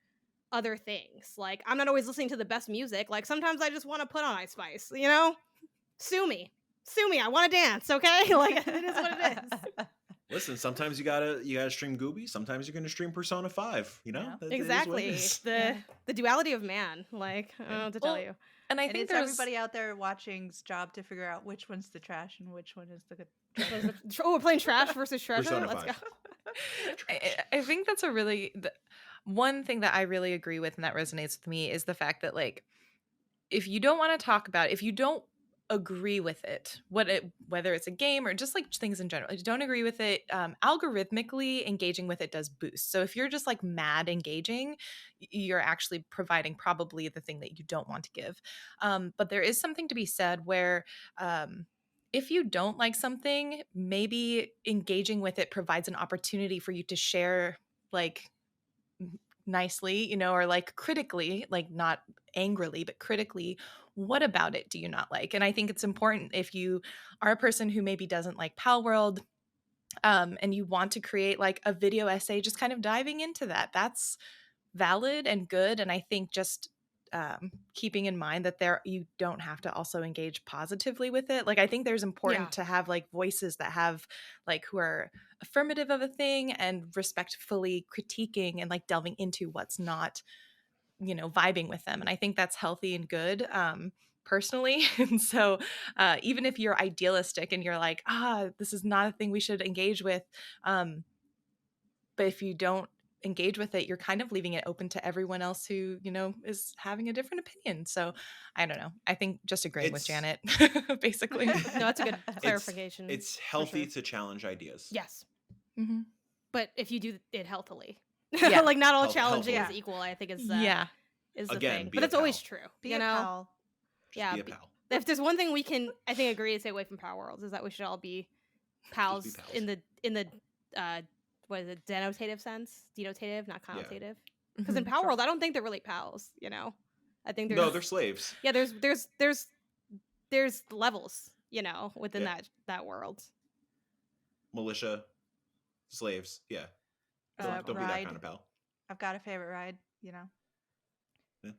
other things. Like, I'm not always listening to the best music. Like, sometimes I just want to put on Ice Spice, you know? Sue me, I want to dance. Okay. Like, it is what it is. Listen, sometimes you gotta stream Gooby. Sometimes you're gonna stream Persona 5. You know, Yeah. Exactly. The duality of man. Like, I don't know what to tell you. And I And think it's there's everybody out there watching's job to figure out which one's the trash and which one is the good. Oh, we're playing trash versus treasure. Persona Let's 5. go. I think that's a really one thing that I really agree with and that resonates with me is the fact that like if you don't want to talk about it, if you don't agree with it, whether it's a game or just like things in general, if you don't agree with it, algorithmically engaging with it does boost. So if you're just like mad engaging, you're actually providing probably the thing that you don't want to give. But there is something to be said where if you don't like something, maybe engaging with it provides an opportunity for you to share like nicely, you know, or like critically, like not angrily, but critically, what about it do you not like? And I think it's important if you are a person who maybe doesn't like Palworld, and you want to create like a video essay, just kind of diving into that. That's valid and good. And I think just keeping in mind that you don't have to also engage positively with it. Like I think there's important to have like voices that have like who are affirmative of a thing and respectfully critiquing and like delving into what's not, you know, vibing with them. And I think that's healthy and good. Personally. And so even if you're idealistic and you're like, this is not a thing we should engage with, but if you don't engage with it, you're kind of leaving it open to everyone else who, you know, is having a different opinion. So I don't know. I think just agreeing with Janet, basically. No, that's a good clarification. It's healthy sure. to challenge ideas. Yes. Mm-hmm. But if you do it healthily, Yeah. like not all challenging healthily. is equal, I think is is the Again, thing. But it's always true. Be you a know? pal. Just be a pal. If there's one thing we can, I think, agree to stay away from Palworld is that we should all be pals, in the what is it, denotative sense? Denotative, not connotative. Because in Palworld, I don't think they're really pals, you know? I think they're slaves. Yeah, there's levels, you know, within that world. Militia, slaves, yeah. Don't be that kind of pal. I've got a favorite ride, you know. Yeah.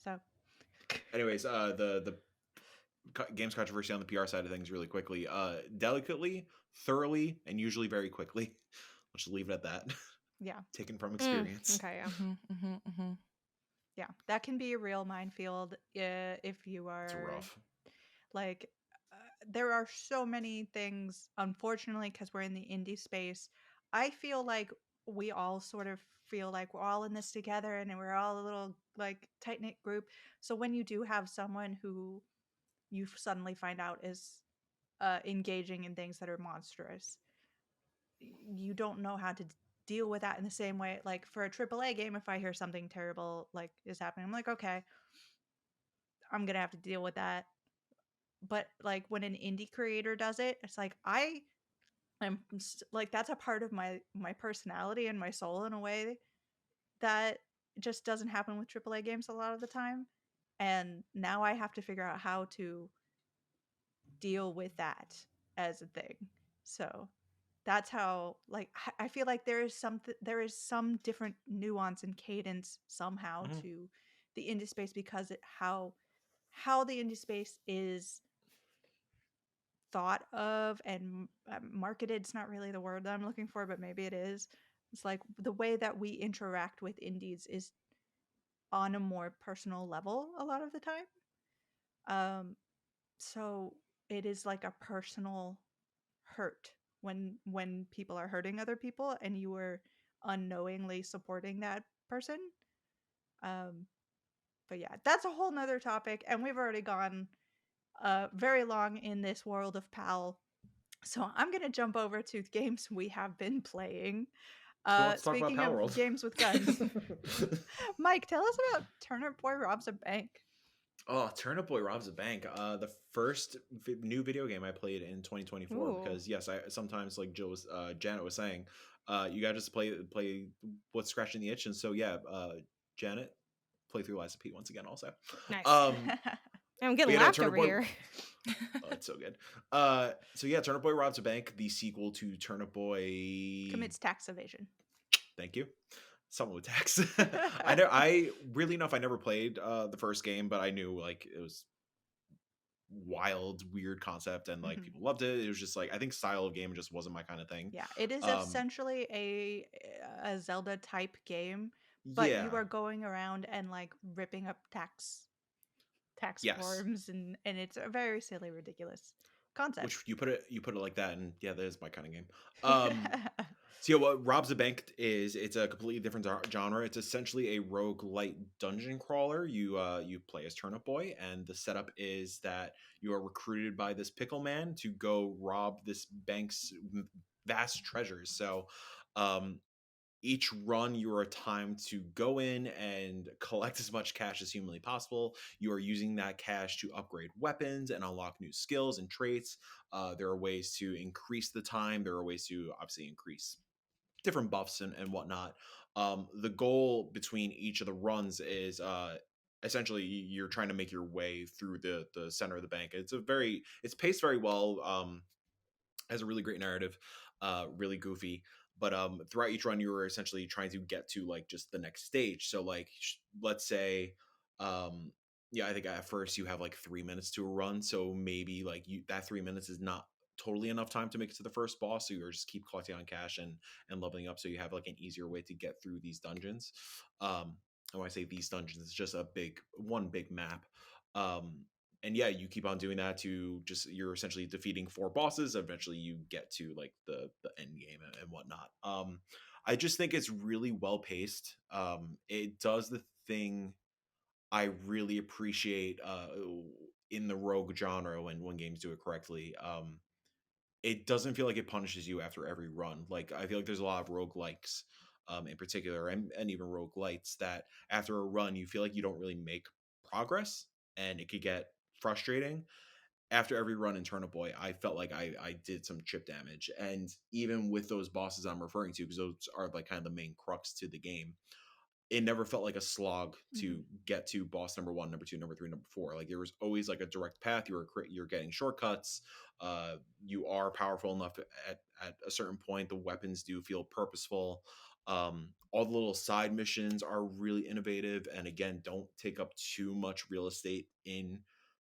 So anyways, the games controversy on the PR side of things really quickly. Delicately, thoroughly, and usually very quickly. Let's just leave it at that. Yeah. Taken from experience. Okay, yeah. Yeah, that can be a real minefield if you are. It's rough. Like, there are so many things, unfortunately, because we're in the indie space. I feel like we all sort of feel like we're all in this together and we're all a little like tight knit group. So when you do have someone who you suddenly find out is engaging in things that are monstrous, you don't know how to deal with that in the same way. Like for a AAA game, if I hear something terrible like is happening, I'm like, okay, I'm gonna have to deal with that. But like when an indie creator does it, it's like I'm like that's a part of my personality and my soul in a way that just doesn't happen with AAA games a lot of the time. And now I have to figure out how to deal with that as a thing. So that's how, like, I feel like there is some different nuance and cadence somehow Mhm. to the indie space, because how the indie space is thought of and marketed. It's not really the word that I'm looking for, but maybe it is. It's like the way that we interact with indies is on a more personal level a lot of the time. So it is like a personal hurt when people are hurting other people and you are unknowingly supporting that person. Um, but yeah, that's a whole nother topic, and we've already gone very long in this world of PAL. So I'm gonna jump over to games we have been playing. So let's talk about Speaking of Palworld. games with guns, Mike, tell us about Turnip Boy Robs a Bank. Oh, Turnip Boy Robs a Bank. The first new video game I played in 2024. Ooh. Because yes, I sometimes, like Janet was saying, you got to just play what's scratching the itch. And so yeah, Janet, play through Lies of P once again. Also, Nice. um, I'm we getting had a laughed Turnip over Boy. here. Oh, it's so good. So yeah, Turnip Boy Robs a Bank, the sequel to Turnip Boy Commits tax evasion. Thank you. Someone with tax. I know. I really enough. I never played the first game, but I knew like it was wild, weird concept, and like Mhm. people loved it. It was just like, I think style of game just wasn't my kind of thing. Yeah, it is Um, essentially a Zelda type game, but you yeah. are going around and like ripping up tax Yes. forms, and it's a very silly, ridiculous concept. Which you put it like that, and yeah, that is my kind of game. So yeah, what Rob's a Bank is, it's a completely different genre. It's essentially a roguelite dungeon crawler. You play as Turnip Boy, and the setup is that you are recruited by this pickle man to go rob this bank's vast treasures. So um, each run, you are timed to go in and collect as much cash as humanly possible. You are using that cash to upgrade weapons and unlock new skills and traits. There are ways to increase the time. There are ways to obviously increase different buffs and whatnot. The goal between each of the runs is essentially you're trying to make your way through the center of the bank. It's paced very well. Has a really great narrative, really goofy. But throughout each run, you were essentially trying to get to like just the next stage. So like, let's say, um, yeah, I think at first you have like 3 minutes to a run. So maybe like that 3 minutes is not totally enough time to make it to the first boss. So you're just keep collecting on cash and leveling up. So you have like an easier way to get through these dungeons. And when I say these dungeons, it's just one big map. Um, and yeah, you keep on doing that to just, you're essentially defeating four bosses. Eventually you get to like the end game and whatnot. I just think it's really well paced. It does the thing I really appreciate in the rogue genre when games do it correctly. It doesn't feel like it punishes you after every run. Like, I feel like there's a lot of roguelikes in particular, and even roguelites, that after a run you feel like you don't really make progress, and it could get frustrating. After every run in Turnip Boy, I felt like I did some chip damage. And even with those bosses I'm referring to, because those are like kind of the main crux to the game, it never felt like a slog Mhm. to get to boss number one, number two, number three, number four. Like, there was always like a direct path. You're getting shortcuts. You are powerful enough at a certain point. The weapons do feel purposeful. All the little side missions are really innovative, and again, don't take up too much real estate in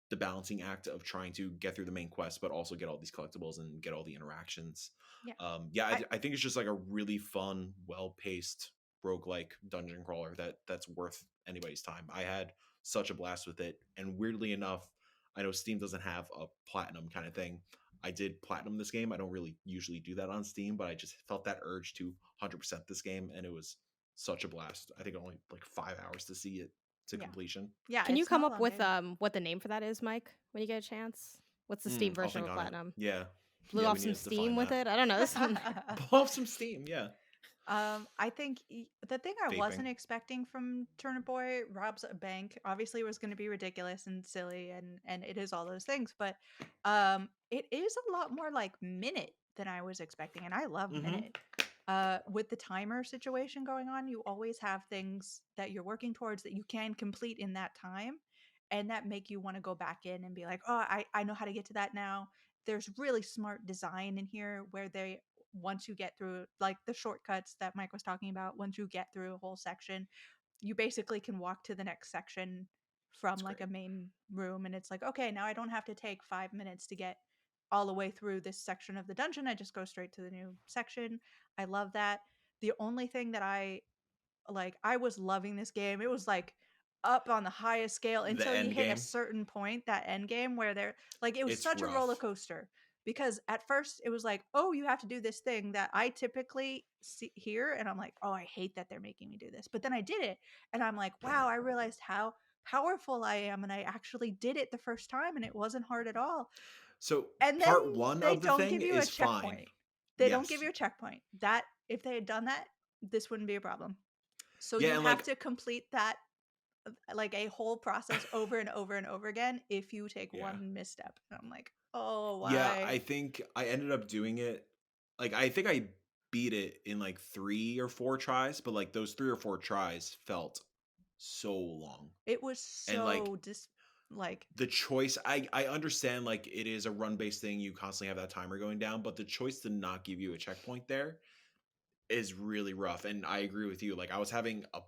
the balancing act of trying to get through the main quest, but also get all these collectibles and get all the interactions. Yeah. Yeah, I I think it's just like a really fun, well paced roguelike dungeon crawler that's worth anybody's time. I had such a blast with it, and weirdly enough, I know Steam doesn't have a platinum kind of thing. I did platinum this game. I don't really usually do that on Steam, but I just felt that urge to 100% this game, and it was such a blast. I think only like 5 hours to see it to Yeah. completion. Yeah, Can you it's come not a up long with game. What the name for that is, Mike, when you get a chance? What's the Steam I'll version think of a on it. platinum? Yeah. Blew Yeah, off we some need to define steam with that. it? I don't know. There's something there. Blow off some steam, yeah. I think the thing I Vaping. wasn't expecting from Turnip Boy Rob's a Bank obviously was going to be ridiculous and silly, and it is all those things, but it is a lot more like Minute than I was expecting, and I love Mm-hmm. Minute. With the timer situation going on, you always have things that you're working towards that you can complete in that time, and that make you want to go back in and be like, oh, I know how to get to that now. There's really smart design in here where they once you get through like the shortcuts that Mike was talking about, once you get through a whole section, you basically can walk to the next section from That's like great. a main room, and it's like, okay, now I don't have to take 5 minutes to get all the way through this section of the dungeon. I just go straight to the new section. I love that. The only thing that I was loving this game. It was like up on the highest scale The until you end hit a game, certain point, that end game where they're like, it was it's such a roller rough. coaster because at first it was like, oh, you have to do this thing that I typically see here, and I'm like, oh, I hate that they're making me do this. But then I did it, and I'm like, wow, I realized how powerful I am, and I actually did it the first time, and it wasn't hard at all. So And then part one they of the don't thing give you a is fine. checkpoint. They don't give Yes. you a checkpoint. That if they had done that, this wouldn't be a problem. So Yeah, you and have like to complete that like a whole process over and over and over again if you take yeah. one misstep. And I'm like, oh, Yeah, why? I think I ended up doing it like I think I beat it in like 3 or 4 tries, but like those 3 or 4 tries felt so long. It was And like so just like the choice, I understand like it is a run based thing, you constantly have that timer going down, but the choice to not give you a checkpoint there is really rough. And I agree with you. Like I was having a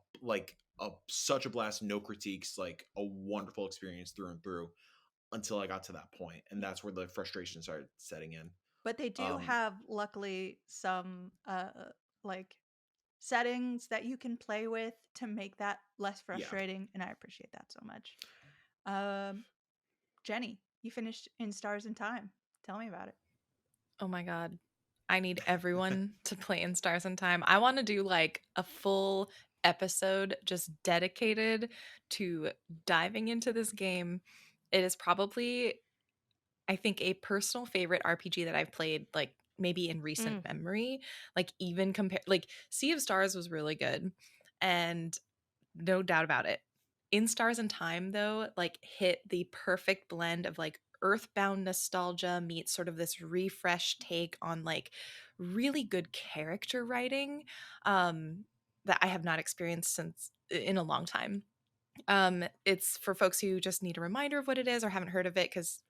such a blast, no critiques, like a wonderful experience through and through until I got to that point, and that's where the frustration started setting in. but they do Um, have luckily some like settings that you can play with to make that less yeah. frustrating, and I appreciate that so much. Um Jenny, you finished In Stars in Time. Tell me about it. Oh my god. I need everyone to play in Stars in Time. I want to do like a full episode just dedicated to diving into this game. It is probably, I think, a personal favorite RPG that I've played like maybe in recent Mm. memory. Like even compare like Sea of Stars was really good and no doubt about it. In Stars and Time though, like hit the perfect blend of like earthbound nostalgia meets sort of this refreshed take on like really good character writing that I have not experienced since in a long time. It's for folks who just need a reminder of what it is or haven't heard of it because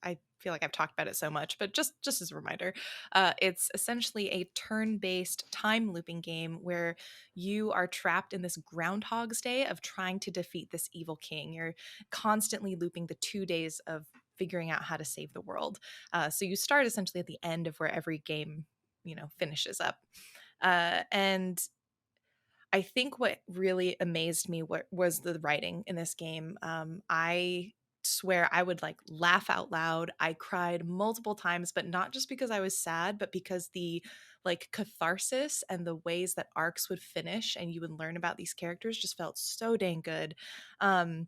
I feel like I've talked about it so much, but just as a reminder, it's essentially a turn-based time looping game where you are trapped in this Groundhog's Day of trying to defeat this evil king. You're constantly looping the 2 days of figuring out how to save the world. So you start essentially at the end of where every game, finishes up. And I think what really amazed me was the writing in this game. I swear I would like laugh out loud. I cried multiple times, but not just because I was sad, but because the like catharsis and the ways that arcs would finish and you would learn about these characters just felt so dang good. Um,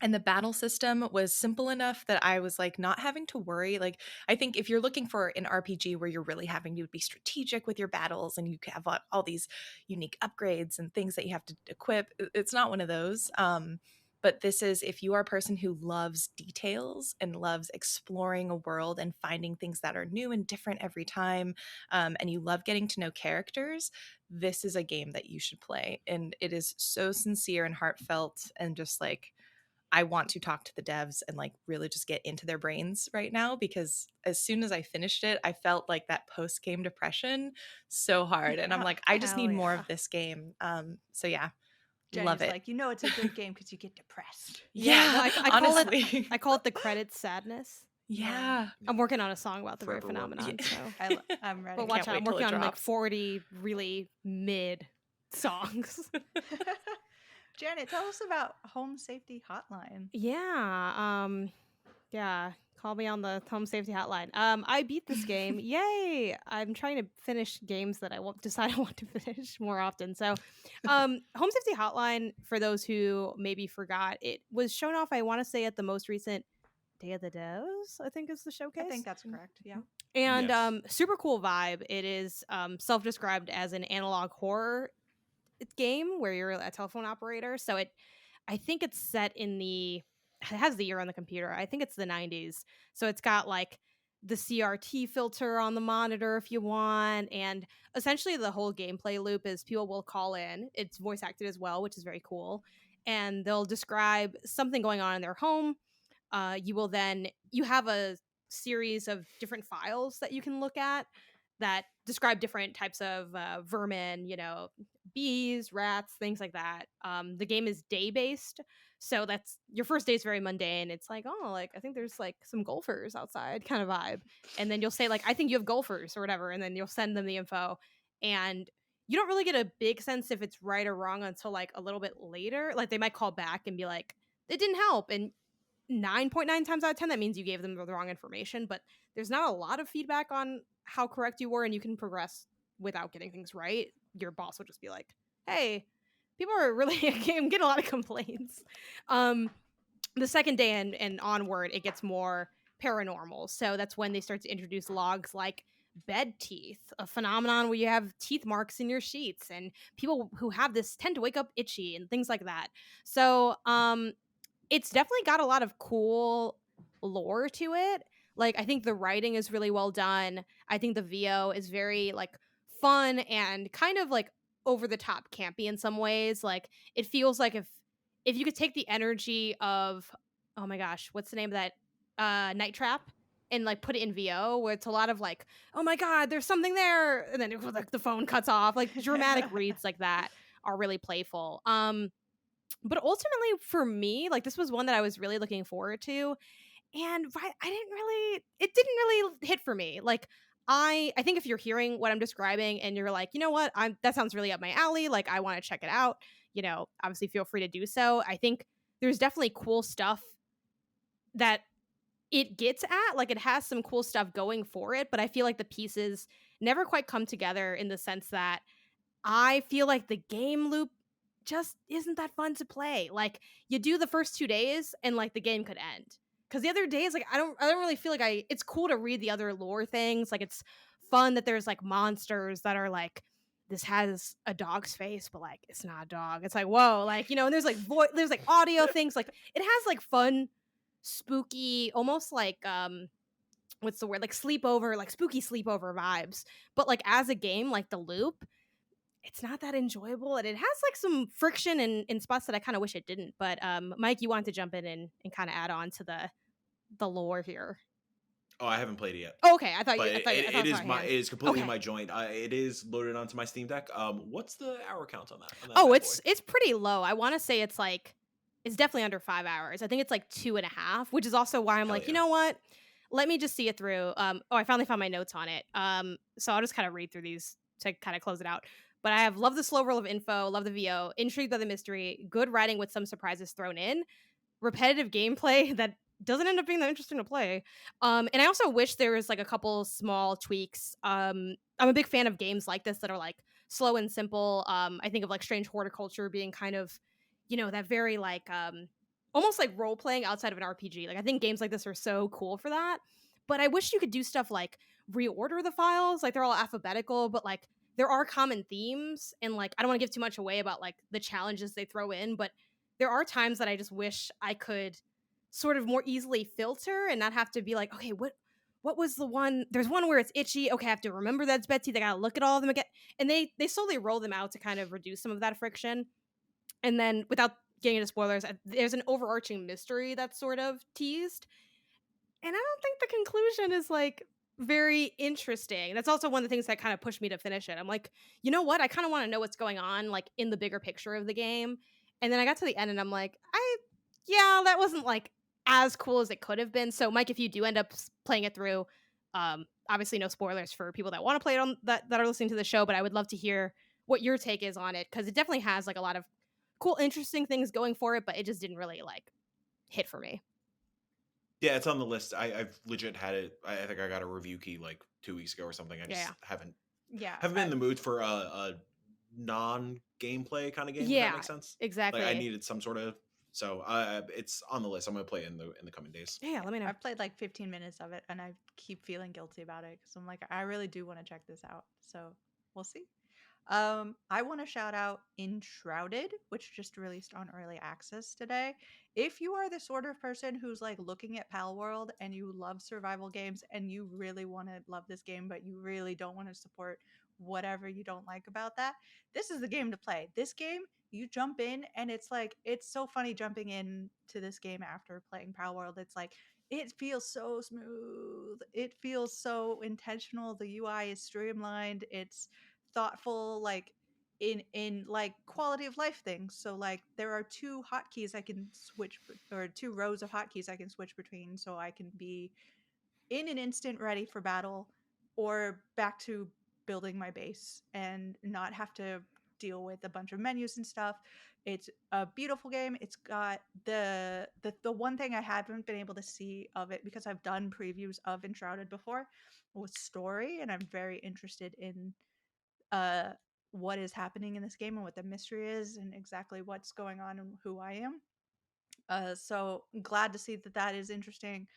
and the battle system was simple enough that I was like not having to worry. Like, I think if you're looking for an RPG where you're really having to be strategic with your battles and you have all these unique upgrades and things that you have to equip, it's not one of those. But this is if you are a person who loves details and loves exploring a world and finding things that are new and different every time, and you love getting to know characters, this is a game that you should play. And it is so sincere and heartfelt and just like I want to talk to the devs and like really just get into their brains right now because as soon as I finished it, I felt like that post game depression so hard. And I'm like, I just Hell need more yeah. of this game. So yeah, love Jenny's it. like, it's a good game because you get depressed. Yeah, no, Yeah, I honestly. I call it the credits sadness. Yeah. I'm working on a song about the very Forever woke. phenomenon. So, I'm ready. but watch Can't out, wait I'm till working it on like drops. 40 really mid songs. Janet, tell us about Home Safety Hotline. Yeah, call me on the home safety hotline. I beat this game. Yay! I'm trying to finish games that I won't decide I want to finish more often. So, home safety hotline, for those who maybe forgot, it was shown off, I want to say, at the most recent Day of the Devs, I think is the I showcase. think that's correct. Yeah. And Yes. super cool vibe. It is self-described as an analog horror game where you're a telephone operator. So I think it's set in it has the year on the computer. I think it's the 90s. So it's got like the CRT filter on the monitor if you want. And essentially the whole gameplay loop is people will call in. It's voice acted as well, which is very cool. And they'll describe something going on in their home. You have a series of different files that you can look at. that describe different types of vermin, bees, rats, things like that. The game is day based, so that's your first day is very mundane. It's like, oh, like I think there's like some golfers outside kind of vibe, and then you'll say like, I think you have golfers or whatever, and then you'll send them the info, and you don't really get a big sense if it's right or wrong until like a little bit later. Like they might call back and be like, it didn't help, and 9.9 times out of 10 that means you gave them the wrong information, but there's not a lot of feedback on how correct you were, and you can progress without getting things right. Your boss will just be like, hey, people are really I'm getting a lot of complaints. The second day and onward, it gets more paranormal, so that's when they start to introduce logs like bed teeth, a phenomenon where you have teeth marks in your sheets, and people who have this tend to wake up itchy and things like that. So it's definitely got a lot of cool lore to it. Like I think the writing is really well done. I think the VO is very like fun and kind of like over the top campy in some ways. Like it feels like if you could take the energy of, oh my gosh, what's the name of that Night Trap, and like put it in VO where it's a lot of like, oh my god, there's something there, and then like the phone cuts off. Like dramatic reads like that are really playful. But ultimately for me, like this was one that I was really looking forward to, and it didn't really hit for me. Like I think if you're hearing what I'm describing and you're like, you know what, that sounds really up my alley, like I want to check it out, obviously feel free to do so. I think there's definitely cool stuff that it gets at, like it has some cool stuff going for it, but I feel like the pieces never quite come together in the sense that I feel like the game loop just isn't that fun to play. Like you do the first 2 days and like the game could end. Cuz the other days like I don't really feel like it's cool to read the other lore things. Like it's fun that there's like monsters that are like, this has a dog's face but like it's not a dog. It's like, whoa, like, and there's like there's like audio things, like it has like fun spooky, almost like what's the word, like sleepover, like spooky sleepover vibes. But like as a game, like the loop, it's not that enjoyable, and it has like some friction in spots that I kind of wish it didn't. But Mike, you wanted to jump in and kind of add on to the lore here. Oh, I haven't played it yet. Oh, okay, I thought it is completely my joint. It is loaded onto my Steam Deck. What's the hour count on that? Oh, it's pretty low. I want to say it's definitely under 5 hours. I think it's like 2.5, which is also why I'm you know what? Let me just see it through. I finally found my notes on it. So I'll just kind of read through these to kind of close it out. But I have loved the slow roll of info, love the VO, intrigued by the mystery, good writing with some surprises thrown in, repetitive gameplay that doesn't end up being that interesting to play. And I also wish there was like a couple small tweaks. I'm a big fan of games like this that are like slow and simple. I think of like Strange Horticulture being kind of, that very like almost like role playing outside of an RPG. Like I think games like this are so cool for that. But I wish you could do stuff like reorder the files, like they're all alphabetical, but like there are common themes, and like I don't want to give too much away about like the challenges they throw in, but there are times that I just wish I could sort of more easily filter and not have to be like, okay, what was the one? There's one where it's itchy. Okay, I have to remember that's Betsy. They gotta look at all of them again, and they slowly roll them out to kind of reduce some of that friction. And then without getting into spoilers, there's an overarching mystery that's sort of teased, and I don't think the conclusion is like very interesting. That's also one of the things that kind of pushed me to finish it. I'm like, you know what? I kind of want to know what's going on, like in the bigger picture of the game. And then I got to the end and I'm like, yeah, that wasn't like as cool as it could have been. So Mike, if you do end up playing it through, obviously no spoilers for people that want to play it on that are listening to the show, but I would love to hear what your take is on it, because it definitely has like a lot of cool, interesting things going for it, but it just didn't really like hit for me. Yeah, it's on the list. I've legit had it. I think I got a review key like 2 weeks ago or something. I just haven't been in the mood for a non-gameplay kind of game. Yeah, if that makes sense. Exactly. Like I needed some sort of. So it's on the list. I'm gonna play it in the coming days. Yeah, let me know. I've played like 15 minutes of it, and I keep feeling guilty about it because I'm like, I really do want to check this out. So we'll see. I want to shout out Enshrouded, which just released on early access today. If you are the sort of person who's like looking at Palworld and you love survival games and you really want to love this game, but you really don't want to support whatever you don't like about that, this is the game to play. This game, you jump in and it's like, it's so funny jumping in to this game after playing Palworld. It's like, it feels so smooth. It feels so intentional. The UI is streamlined. It's thoughtful, like in like quality of life things. So like there are two hotkeys I can switch, or two rows of hotkeys I can switch between, so I can be in an instant ready for battle or back to building my base and not have to deal with a bunch of menus and stuff. It's a beautiful game. It's got the one thing I haven't been able to see of it, because I've done previews of Enshrouded before, was story, and I'm very interested in uh what is happening in this game and what the mystery is and exactly what's going on and who I am. So glad to see that that is interesting.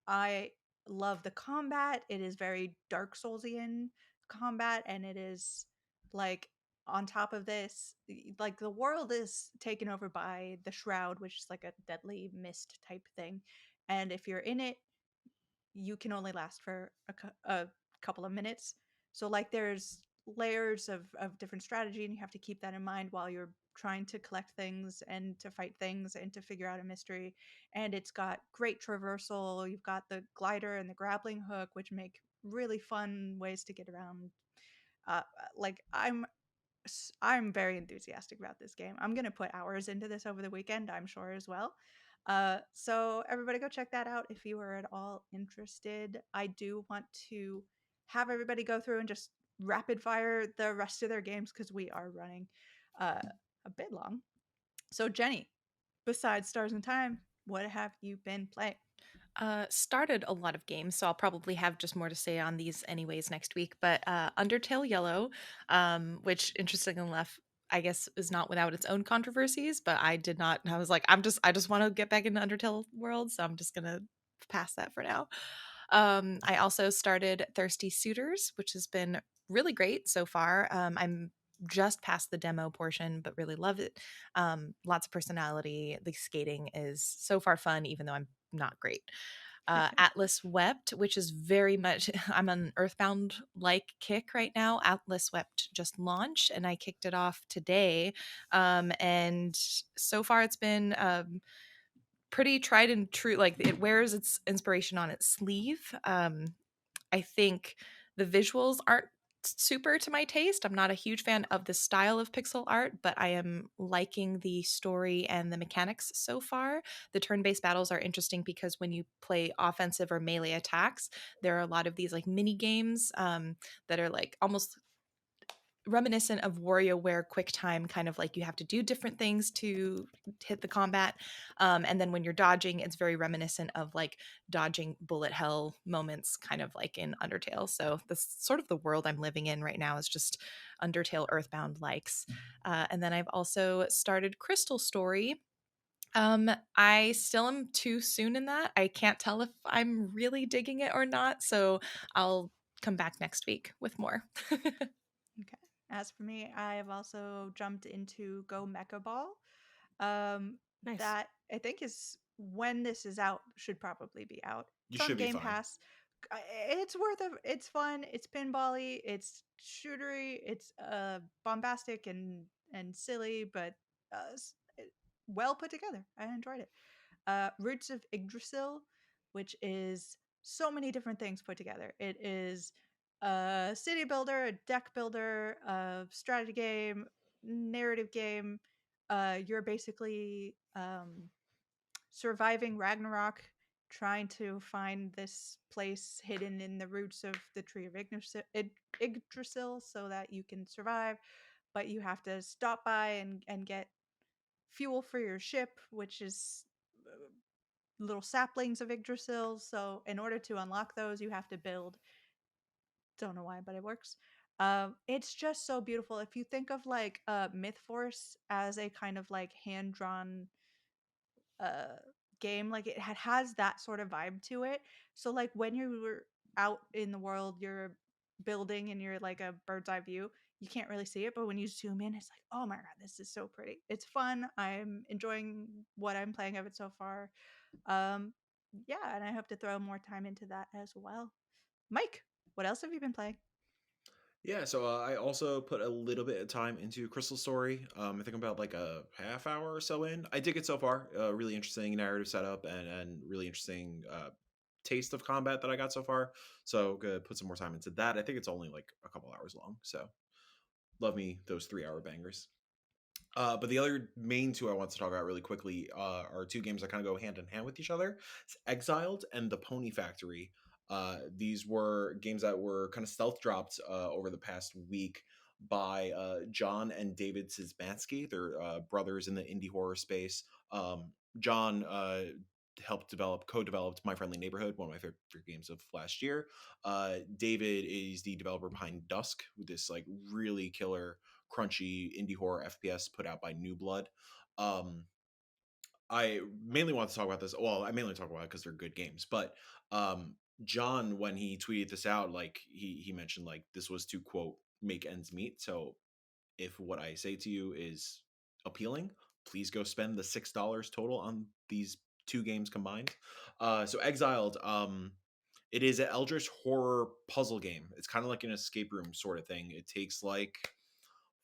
I love the combat. It is very Dark Soulsian combat, and it is like on top of this, like the world is taken over by the Shroud, which is like a deadly mist type thing. And if you're in it, you can only last for a couple of minutes. So like there's layers of different strategy, and you have to keep that in mind while you're trying to collect things and to fight things and to figure out a mystery. And it's got great traversal. You've got the glider and the grappling hook, which make really fun ways to get around. Like I'm very enthusiastic about this game. I'm going to put hours into this over the weekend, I'm sure, as well. So everybody go check that out if you are at all interested. I do want to have everybody go through and just rapid fire the rest of their games, because we are running a bit long. So Jenny, besides Stars in Time, what have you been playing? Started a lot of games, so I'll probably have just more to say on these anyways next week. But Undertale Yellow, which interestingly enough, I guess is not without its own controversies, but I did not. I was like, I just want to get back into Undertale world, so I'm just gonna pass that for now. I also started Thirsty Suitors, which has been really great so far. I'm just past the demo portion, but really love it. Lots of personality. The skating is so far fun, even though I'm not great. Atlas Wept, which is very much, I'm on an Earthbound like kick right now. Atlas Wept just launched and I kicked it off today. And so far it's been pretty tried and true. Like it wears its inspiration on its sleeve. I think the visuals aren't super to my taste. I'm not a huge fan of the style of pixel art, but I am liking the story and the mechanics so far. The turn-based battles are interesting because when you play offensive or melee attacks, there are a lot of these like mini games that are like almost reminiscent of WarioWare QuickTime, kind of like you have to do different things to hit the combat. And then when you're dodging, it's very reminiscent of like dodging bullet hell moments, kind of like in Undertale. So that's sort of the world I'm living in right now, is just Undertale Earthbound likes. And then I've also started Crystal Story. I still am too soon in that. I can't tell if I'm really digging it or not. So I'll come back next week with more. Okay. As for me, I have also jumped into Go Mecha Ball. Um, Nice. that I think is, when this is out, should probably be out. You It's on should be Game fine. Pass. It's worth it. It's fun. It's pinbally. It's shootery. It's bombastic and silly, but well put together. I enjoyed it. Roots of Yggdrasil, which is so many different things put together. It is a city builder, a deck builder, a strategy game, narrative game. You're basically surviving Ragnarok, trying to find this place hidden in the roots of the tree of Yggdrasil so that you can survive. But you have to stop by and get fuel for your ship, which is little saplings of Yggdrasil. So in order to unlock those, you have to build. Don't know why, but it works. It's just so beautiful. If you think of like Myth Force as a kind of like hand drawn uh game, like it has that sort of vibe to it. So like when you're out in the world, you're building and you're like a bird's eye view, you can't really see it, but when you zoom in, it's like, oh my god, this is so pretty. It's fun. I'm enjoying what I'm playing of it so far. um yeah, and I hope to throw more time into that as well. Mike, what else have you been playing? Yeah, so I also put a little bit of time into Crystal Story. I think I'm about like a half hour or so in. I dig it so far. Really interesting narrative setup and really interesting taste of combat that I got so far. So gonna put some more time into that. I think it's only like a couple hours long. So love me those 3-hour bangers. But the other main two I want to talk about really quickly are two games that kind of go hand in hand with each other. It's Exiled and The Pony Factory. These were games that were kind of stealth dropped over the past week by John and David Szymanski. They're brothers in the indie horror space. John helped co-developed My Friendly Neighborhood, one of my favorite games of last year. David is the developer behind Dusk, this like really killer crunchy indie horror FPS put out by New Blood. I mainly want to talk about this. Well, I mainly talk about it because they're good games. But John, when he tweeted this out, like he mentioned, like this was to quote make ends meet. So if what I say to you is appealing, please go spend the $6 total on these two games combined. So Exiled, it is an eldritch horror puzzle game. It's kind of like an escape room sort of thing. It takes like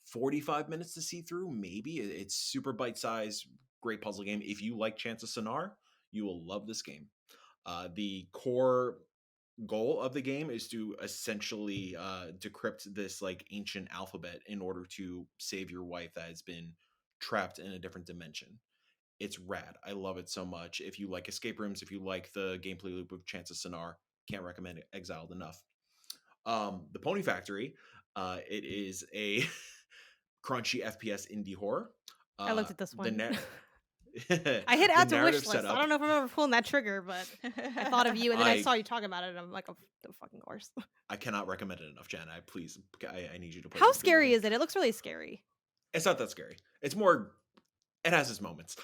45 minutes to see through, maybe. It's super bite-sized, great puzzle game. If you like Chance of Sonar, you will love this game. The core goal of the game is to essentially decrypt this like ancient alphabet in order to save your wife that has been trapped in a different dimension. It's rad. I love it so much. If you like escape rooms, if you like the gameplay loop of Chance of Sonar, can't recommend it. Exiled enough. The Pony Factory, it is a crunchy FPS indie horror. I looked at this one. I hit add to wish list. I don't know if I'm ever pulling that trigger, but I thought of you, and then I saw you talking about it, and I'm like, of the fucking course. I cannot recommend it enough, Jen. I need you to play. How scary is it? It looks really scary. It's not that scary. It's more. It has its moments.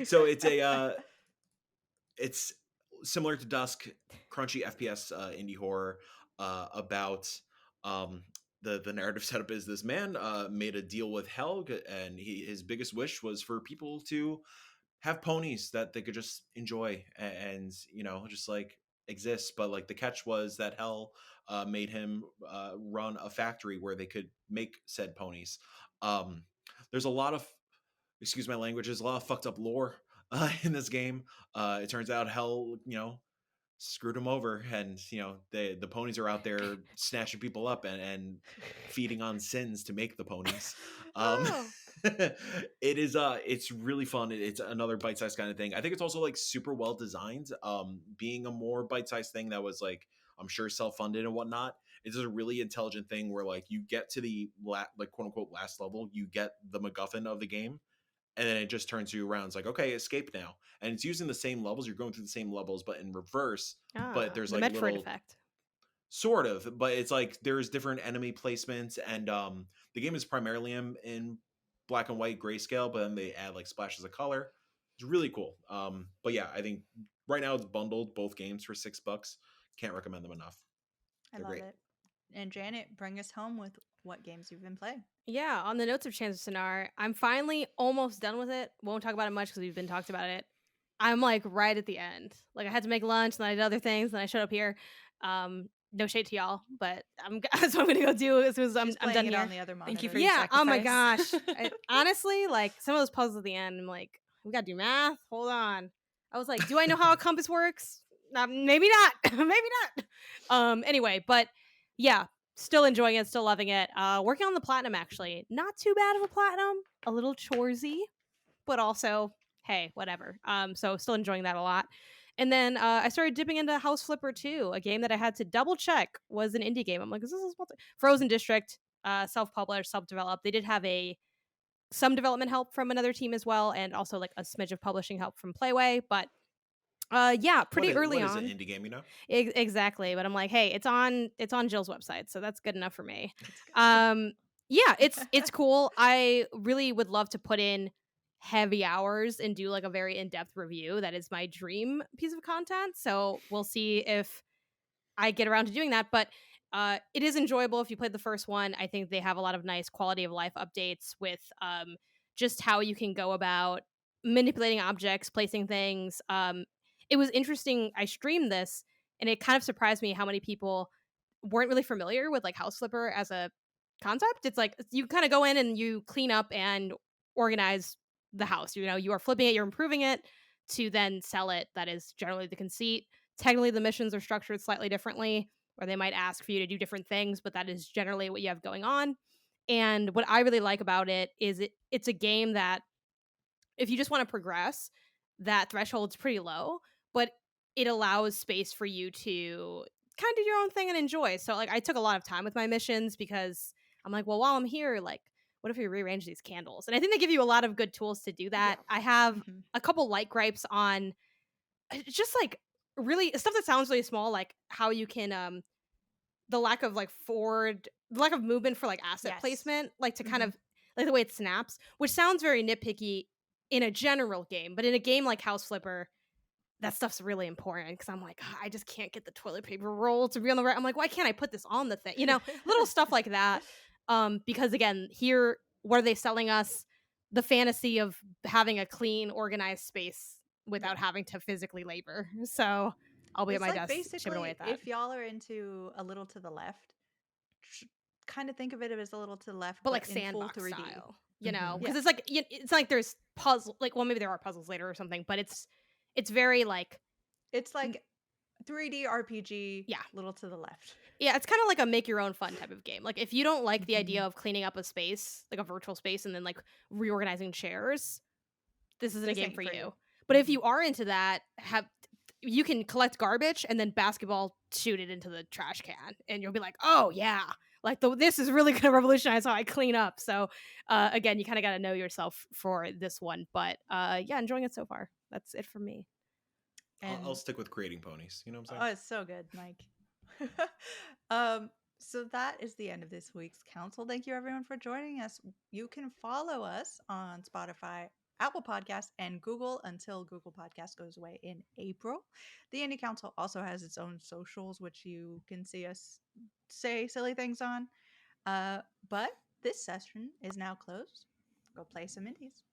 So it's similar to Dusk, crunchy FPS indie horror about the narrative setup is this man made a deal with hell, and his biggest wish was for people to have ponies that they could just enjoy and just like exist. But like the catch was that hell made him run a factory where they could make said ponies. There's a lot of, excuse my language, there's a lot of fucked up lore in this game. It turns out hell screwed him over, and the ponies are out there snatching people up and feeding on sins to make the ponies. It is it's really fun. It's another bite-sized kind of thing. I think it's also like super well designed, being a more bite-sized thing that was like, I'm sure, self-funded and whatnot. It's a really intelligent thing where like you get to the like quote unquote last level, you get the MacGuffin of the game, and then it just turns you around. It's like, okay, escape now. And it's using the same levels. You're going through the same levels, but in reverse. But there's like Metroid effect. Sort of, but it's like there's different enemy placements, and the game is primarily in black and white grayscale, but then they add like splashes of color. It's really cool. But yeah, I think right now it's bundled, both games, for $6. Can't recommend them enough. I love it. And Janet, bring us home with what games you've been playing. Yeah, on the notes of Chance of Sonar, I'm finally almost done with it. Won't talk about it much because we've been talked about it. I'm like right at the end. Like I had to make lunch, and then I did other things, and I showed up here. No shade to y'all, but that's what I'm gonna go do as soon as I'm done here. On the other monitor. Thank you for your sacrifice. Oh my gosh. Honestly, like some of those puzzles at the end, I'm like, we gotta do math. Hold on. I was like, do I know how a compass works? Maybe not. Maybe not. Anyway, but yeah, still enjoying it, still loving it. Working on the platinum, actually. Not too bad of a platinum. A little choresy, but also, hey, whatever. So still enjoying that a lot. And then I started dipping into House Flipper 2, a game that I had to double check was an indie game. I'm like, is this Frozen District, self-published, self-developed. They did have some development help from another team as well, and also like a smidge of publishing help from Playway. But yeah, pretty early on. What is an indie game, you know? Exactly. But I'm like, hey, it's on Jill's website, so that's good enough for me. Yeah, it's cool. I really would love to put in heavy hours and do like a very in-depth review. That is my dream piece of content. So we'll see if I get around to doing that. But it is enjoyable if you played the first one. I think they have a lot of nice quality of life updates with just how you can go about manipulating objects, placing things. It was interesting. I streamed this, and it kind of surprised me how many people weren't really familiar with like House Flipper as a concept. It's like you kind of go in and you clean up and organize the house. You are flipping it, you're improving it to then sell it. That is generally the conceit. Technically, the missions are structured slightly differently, or they might ask for you to do different things, but that is generally what you have going on. And what I really like about it is it's a game that if you just want to progress, that threshold's pretty low, but it allows space for you to kind of do your own thing and enjoy. So like I took a lot of time with my missions because I'm like, well, while I'm here, like what if we rearrange these candles? And I think they give you a lot of good tools to do that. Yeah. I have Mhm. a couple light gripes on just like really stuff that sounds really small, like how you can the lack of like the lack of movement for like asset Yes. placement, like to kind Mhm. of like the way it snaps, which sounds very nitpicky in a general game, but in a game like House Flipper, that stuff's really important because I'm like, "Ah, I just can't get the toilet paper roll to be on the right. I'm like, why can't I put this on the thing? You know, little stuff like that. Because again, here, what are they selling us? The fantasy of having a clean, organized space Yeah. without having to physically labor. So I'll be at It's my like desk chipping away basically at that. if y'all are into a little to the left, kind of think of it as a little to the left, But but like in full sandbox 3D. style, you know, Mhm. because Yeah. it's like it's like there's puzzle, like well maybe there are puzzles later or something, but it's very like It's like 3D RPG, yeah. little to the left. Yeah, it's kind of like a make your own fun type of game. Like if you don't like the idea Mhm. of cleaning up a space, like a virtual space, and then like reorganizing chairs, this isn't a This game ain't for for you. you. But if Mhm. you are into that, have you can collect garbage and then basketball shoot it into the trash can, and you'll be like, oh yeah, like this is really gonna revolutionize how I clean up. So again, you kind of got to know yourself for this one, but yeah, enjoying it so far. That's it for me. I'll And stick with creating ponies. You know what I'm oh, saying? it's so good, Mike. um, so that is the end of this week's council. Thank you everyone for joining us. You can follow us on Spotify, Apple Podcasts, and Google until Google Podcast goes away in April. The Indie Council also has its own socials, which you can see us say silly things on. But this session is now closed. Go play some indies.